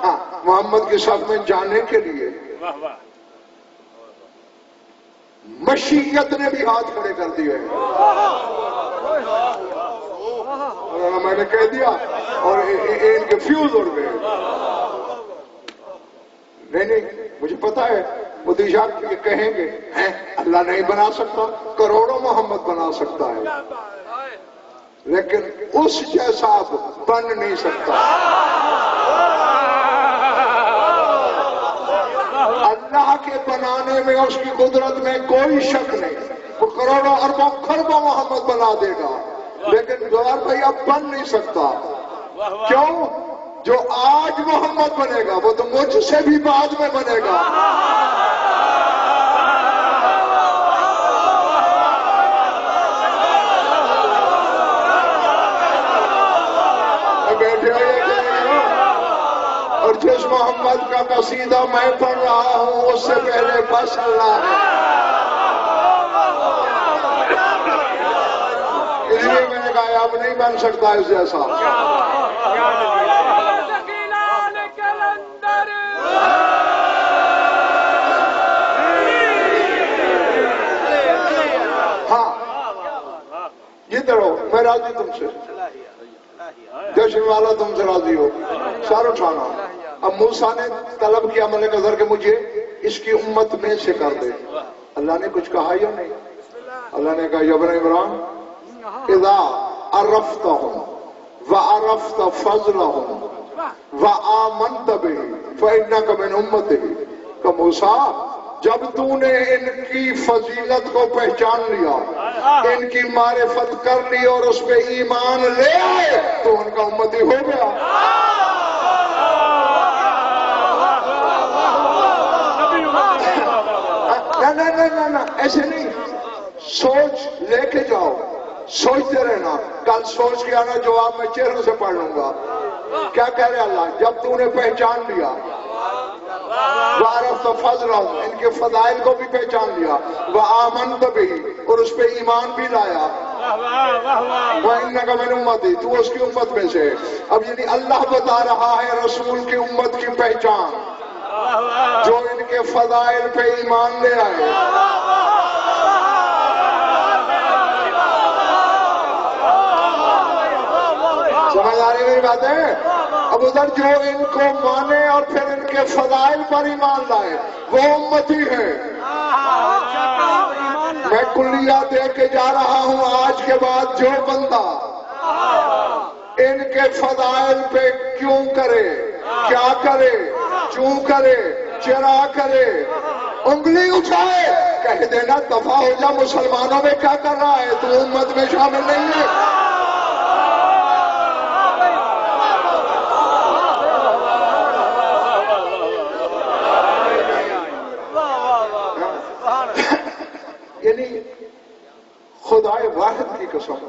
ہاں، محمد کی صف میں جانے کے لیے مشیت نے بھی ہاتھ کھڑے کر دیے، میں نے کہہ دیا اور ان کے فیوز اڑ گئے۔ نہیں، مجھے پتا ہے مودی صاحب یہ کہیں گے اللہ نہیں بنا سکتا، کروڑوں محمد بنا سکتا ہے، لیکن اس جیسا بن نہیں سکتا۔ اللہ کے بنانے میں اس کی قدرت میں کوئی شک نہیں، وہ کروڑوں اربوں خربوں محمد بنا دے گا، لیکن گوار بھائی اب بن نہیں سکتا۔ کیوں؟ جو آج محمد بنے گا وہ تو مجھ سے بھی بعد میں بنے گا۔ بیٹھے ہوئے اور جس محمد کا قصیدہ میں پڑھ رہا ہوں اس سے پہلے بس اللہ ہے، اس لیے میں نے کہا اب نہیں بن سکتا اس جیسا۔ ہاں یہ کرو، میں راضی تم سے، جشن والا تم سے راضی ہو، سار اٹھانا۔ اب موسیٰ نے طلب کیا ملک ازر کہ مجھے اس کی امت میں سے کر دے، اللہ نے کچھ کہا یا نہیں؟ اللہ نے کہا یا ابن عمران اذا عرفتہم وعرفت فضلہم وآمنت بہ فإنک من امتہ، کہ موسیٰ جب تو نے ان کی فضیلت کو پہچان لیا، ان کی معرفت کر لی اور اس پہ ایمان لے آئے تو ان کا امتی ہو گیا۔ نہ ایسے نہیں، سوچ لے کے جاؤ، سوچتے رہنا، کل سوچ کے آنا جواب میں چہروں سے پڑھ لوں گا۔ کیا کہہ رہے اللہ؟ جب تو نے پہچان لیا، وعرفت فضلہم، ان کے فضائل کو بھی پہچان لیا، وآمنت بہ، اور اس پہ ایمان بھی لایا، وإنک من امتی، تو اس کی امت میں سے۔ اب یعنی اللہ بتا رہا ہے رسول کی امت کی پہچان، جو ان کے فضائل پہ ایمان لے آئے۔ سمجھ آ رہی میری بات ہے؟ اب ادھر جو ان کو مانے اور پھر ان کے فضائل پر ایمان لائے وہ امتی ہے۔ میں کلیہ دے کے جا رہا ہوں، آج کے بعد جو بندہ ان کے فضائل پہ کیوں کرے، کیا کرے، کیوں کرے، چرا کرے، انگلی اٹھائے، کہہ دینا دفع ہو جا، مسلمانوں میں کیا کر رہا ہے، تو امت میں شامل نہیں ہے۔ یعنی خدائے واحد کی قسم،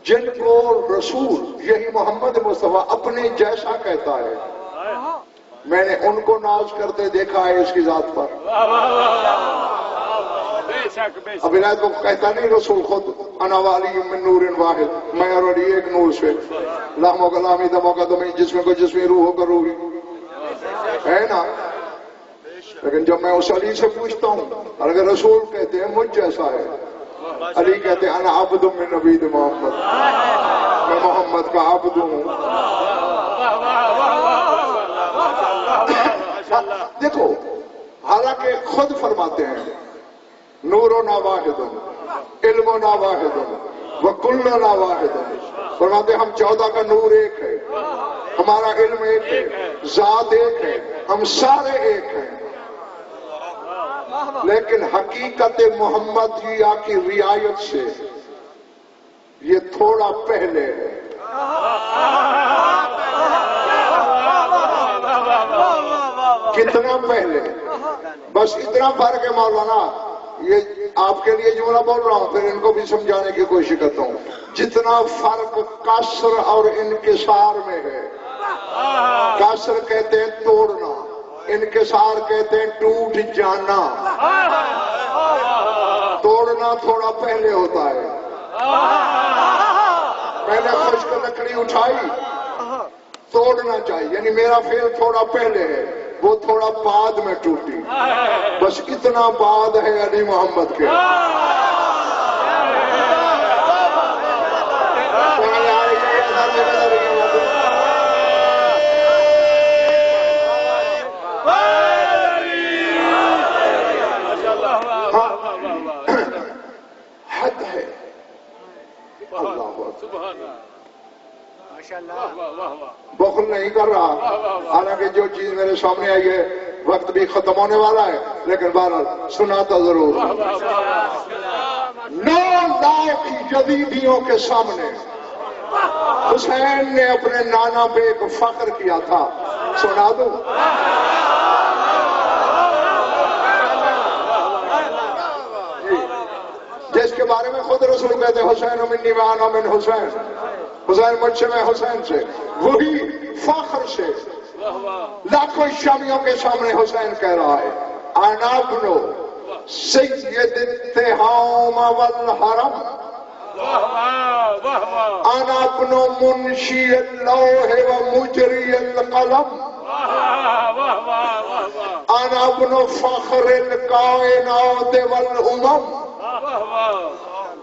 جن کو رسول یہی محمد مصطفیٰ اپنے جیسا کہتا ہے، میں نے ان کو ناز کرتے دیکھا ہے اس کی ذات پر۔ اب عنایت کو کہتا نہیں رسول خود، انا والی من نور واحد، میں اور علی ایک نور سے، لحم و کلامی دم و قدمی، جسم کو جسمی، روح کو روحی، ہے نا؟ لیکن جب میں اس علی سے پوچھتا ہوں، اور اگر رسول کہتے ہیں مجھ جیسا ہے، علی کہتے ہیں انا عبد من نبی محمد، میں محمد کا عبد ہوں۔ دیکھو، حالانکہ خود فرماتے ہیں نورنا واحد، علمنا واحد، وکلنا واحد، فرماتے ہیں ہم 14 کا نور ایک ہے، ہمارا علم ایک ہے، ذات ایک ہے، ہم سارے ایک ہیں، لیکن حقیقت محمدیہ کی رعایت سے یہ تھوڑا پہلے ہے۔ کتنا پہلے؟ بس اتنا فرق ہے مولانا، یہ آپ کے لیے جملہ بول رہا ہوں، پھر ان کو بھی سمجھانے کی کوشش کرتا ہوں. جتنا فرق کسر اور انکسار میں ہے، کسر کہتے ہیں توڑنا، انکسار کہتے ہیں ٹوٹ جانا. توڑنا تھوڑا پہلے ہوتا ہے، میں نے خشک لکڑی اٹھائی، توڑنا چاہیے، یعنی میرا فعل تھوڑا پہلے ہے، وہ تھوڑا بعد میں ٹوٹی. بس اتنا بعد ہے علی محمد کے. حد ہے. بخل نہیں کر رہا، حالانکہ جو چیز میرے سامنے آئی ہے وقت بھی ختم ہونے والا ہے، لیکن بہرحال سناتا ضرور. 9 لاکھ یزیدیوں کے سامنے حسین نے اپنے نانا پہ ایک فخر کیا تھا، سنا دوں؟ جس کے بارے میں خود رسول کہتے حسین منی وانا من حسین، حسین مجھ سے میں حسین سے، وہی فخر سے لاکھوں شامیوں کے سامنے حسین کہہ رہا ہے انا ابن سید التہام والحرم، انا ابن منشی اللوح ومجری القلم، انا ابن فخر الکائنات والامم،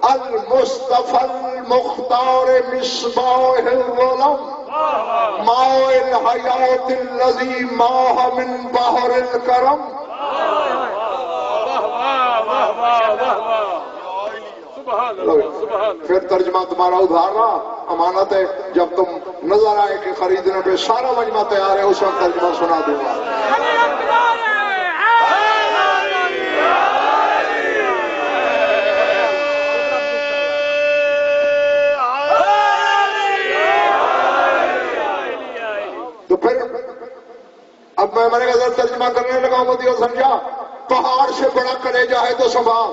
المصطفى المختار مصباح الظلم، ماء الحیات الذی ماہ من بحر الکرم. پھر ترجمہ تمہارا ادھار رہا، امانت ہے، جب تم نظر آئے کہ خریدنے پہ سارا مجمع تیار ہے اس وقت ترجمہ سنا دوں گا. تو پھر اب میں نے غزل ترجمہ کرنے لگا، مدیو سمجھا پہاڑ سے بڑا کلیجہ ہے تو سنبھال.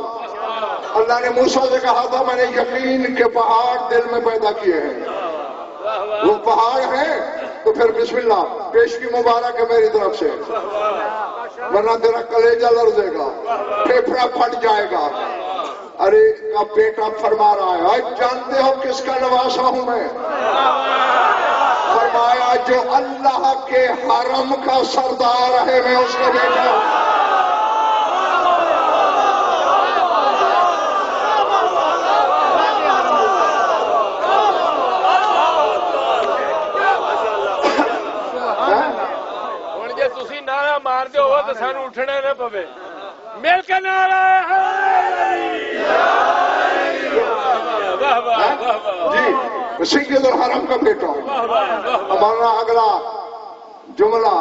اللہ نے موسیٰ سے کہا تھا میں نے یقین کے پہاڑ دل میں پیدا کیے ہیں، وہ پہاڑ ہیں تو پھر بسم اللہ پیشگی مبارک ہے میری طرف سے، ورنہ تیرا کلیجہ لرزے گا، پھیپھڑا پھٹ جائے گا. ارے کا بیٹا فرما رہا ہے آج جانتے ہو کس کا نواسا ہوں میں؟ فرمایا جو اللہ کے حرم کا سردار ہے میں اس کا بیٹا ہوں. مار دو تو سانو اٹھنا نہ پوے، مل کے نعرہ جی سید الحرم کا بیٹا ہوں. ہمارا اگلا جملہ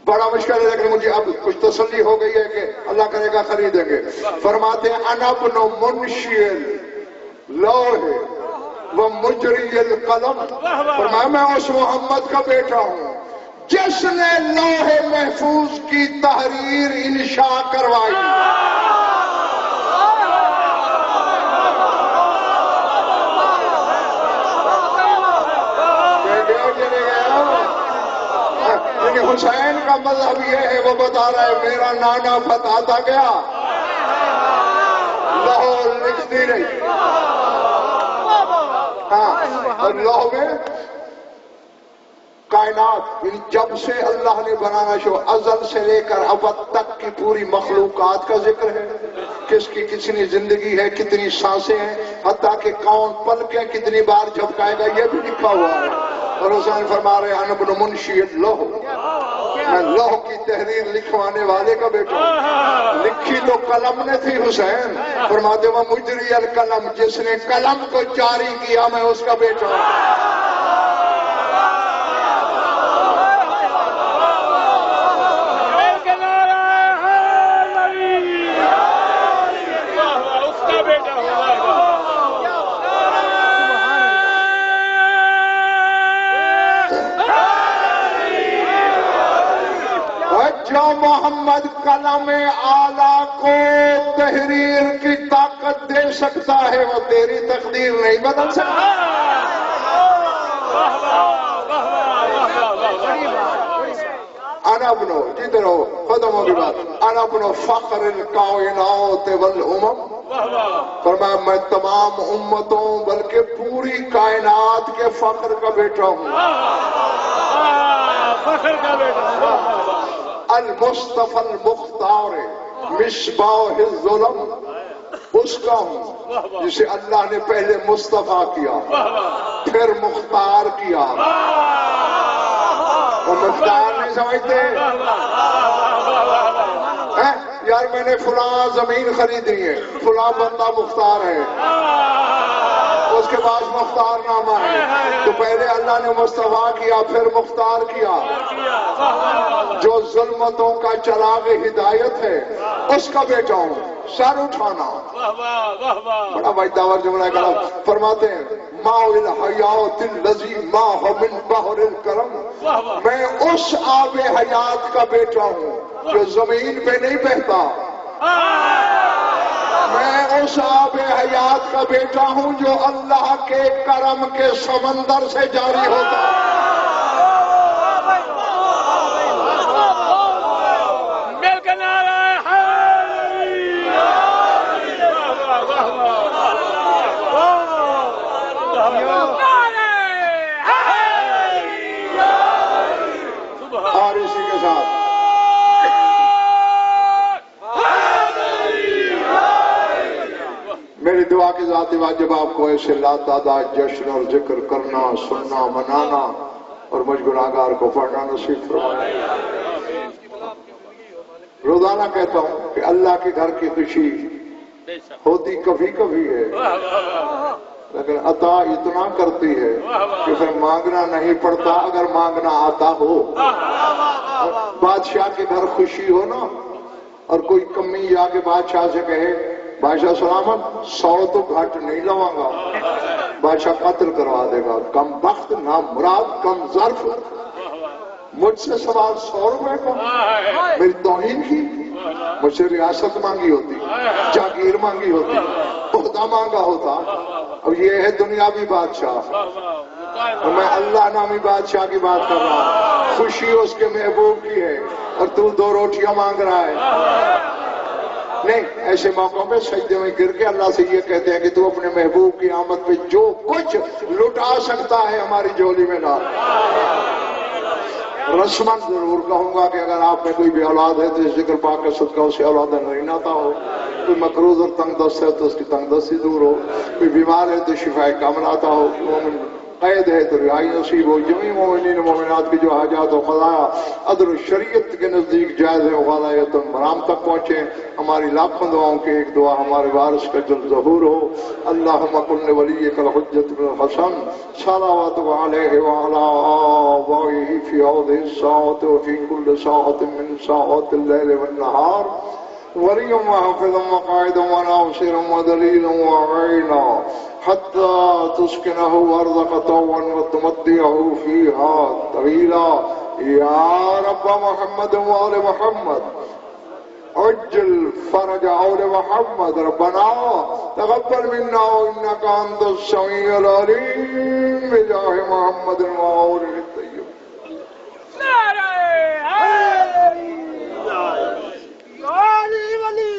بڑا مشکل ہے لیکن مجھے اب کچھ تسلی ہو گئی ہے کہ اللہ کرے گا خریدیں گے. فرماتے ہیں انا ابن منشی اللوح و مجری القلم، فرمایا میں اس محمد کا بیٹا ہوں جس نے لوح محفوظ کی تحریر انشاء کروائی. حسین کا مذہب یہ ہے، وہ بتا رہا ہے میرا نانا بتاتا گیا، لوح لکھتی رہی. ہاں اور لوح میں کائنات، یعنی جب سے اللہ نے بنانا شروع، ازل سے لے کر ابد تک کی پوری مخلوقات کا ذکر ہے، کس کی کتنی زندگی ہے، کتنی سانسیں ہیں، حتیٰ کہ کون پلکیں کتنی بار جھپکائے گا یہ بھی لکھا ہوا ہے. اور حسین فرما رہے ہیں ابن منشی اللوح، میں لوح کی تحریر لکھوانے والے کا بیٹا ہوں. لکھی تو قلم نے تھی حسین، فرماتے وہ مجری القلم، جس نے قلم کو جاری کیا میں اس کا بیٹا ہوں. محمد کلام اعلیٰ کو تحریر کی طاقت دے سکتا ہے، وہ تیری تقدیر نہیں بدل سکتا۔ انا ابنو جدھر ہو قدموں کی بات، انا ابنو فخر الکائنات والامم، فرمایا میں تمام امتوں بلکہ پوری کائنات کے فخر کا بیٹا ہوں، فخر کا بیٹا، المصطفى المختار مصباح الظلم، اس کا ہوں جسے اللہ نے پہلے مصطفیٰ کیا پھر مختار کیا۔ وہ مختار نہیں سمجھتے یار میں نے فلاں زمین خریدی ہے، فلاں بندہ مختار ہے، اس کے بعد مختار نامہ ہے، تو پہلے اللہ نے مصطفیٰ کیا پھر مختار کیا۔ جو ظلمتوں کا چراغ ہدایت ہے اس کا بیٹا ہوں، سر اٹھانا۔ بڑا وجداور جملہ کرم فرماتے ہیں ماء الحیات الذی ماء من بحر الکرم، میں اس آب حیات کا بیٹا ہوں جو زمین پہ نہیں بہتا، میں اس آب حیات کا بیٹا ہوں جو اللہ کے کرم کے سمندر سے جاری ہوتا ہے۔ مل کے نعرہ اور اسی کے ساتھ میری دعا کی ذاتی واجب آپ کو ایسے لاتعداد جشن اور ذکر کرنا، سننا، منانا اور مجھ گناہگار کو پڑھنا نصیب فرمائے۔ روزانہ کہتا ہوں کہ اللہ کے گھر کی خوشی ہوتی کبھی کبھی ہے، لیکن عطا اتنا کرتی ہے کہ پھر مانگنا نہیں پڑتا اگر مانگنا آتا ہو۔ بادشاہ کے گھر خوشی ہو نا اور کوئی کمی جا کے بادشاہ سے کہے بادشاہ سلامت 100 تو گھٹ نہیں لواں گا، بادشاہ قتل کروا دے گا، کم بخت نامراد کم ظرف، مجھ سے سوال 100 روپے کا، میری توہین کی، مجھ سے ریاست مانگی ہوتی، جاگیر مانگی ہوتی، عہدہ مانگا ہوتا۔ اب یہ ہے دنیاوی بادشاہ، اور میں اللہ نامی بادشاہ کی بات کر رہا ہوں، خوشی اس کے محبوب کی ہے اور تو 2 روٹیاں مانگ رہا ہے۔ نہیں، ایسے موقعوں پہ سجدے میں گر کے اللہ سے یہ کہتے ہیں کہ تو اپنے محبوب کی آمد پہ جو کچھ لٹا سکتا ہے ہماری جھولی میں ڈال۔ رسمن ضرور کہوں گا کہ اگر آپ میں کوئی بھی اولاد ہے تو اس ذکر پاک کے صدقہ اسے اولاد نہیں آتا ہو، کوئی مقروض اور تنگ دست ہے تو اس کی تنگ دستی دور ہو، کوئی بیمار ہے تو شفا کامل آتا ہو، مومن قید ہے تو رہائی نصیب ہو، جميع مومنین و مومنات کی جو حاجات و قضایا عدل و شریعت کے نزدیک جائز ہے وغیرہ تم مرام تک پہنچے۔ ہماری لاکھوں دعاؤں کی ایک دعا ہمارے وارث کا جل ظہور ہو۔ اللہم کن ولیک الحجۃ بن الحسن صلوات علیہ وعلی آبائہ فی هذه الساعة وفي كل ساعة من ساعات الليل والنهار، وليا وحافظا وقائدا وناصرا ودليلا وعينا حتى تسكنه أرضك طوعا وتمتعه فيها طويلا يا رب محمد وآل محمد عجل فرج آل محمد ربنا تقبل منا إنك أنت السميع العليم بجاه محمد وآله الطيب۔ نعرہ حیدر علی ولی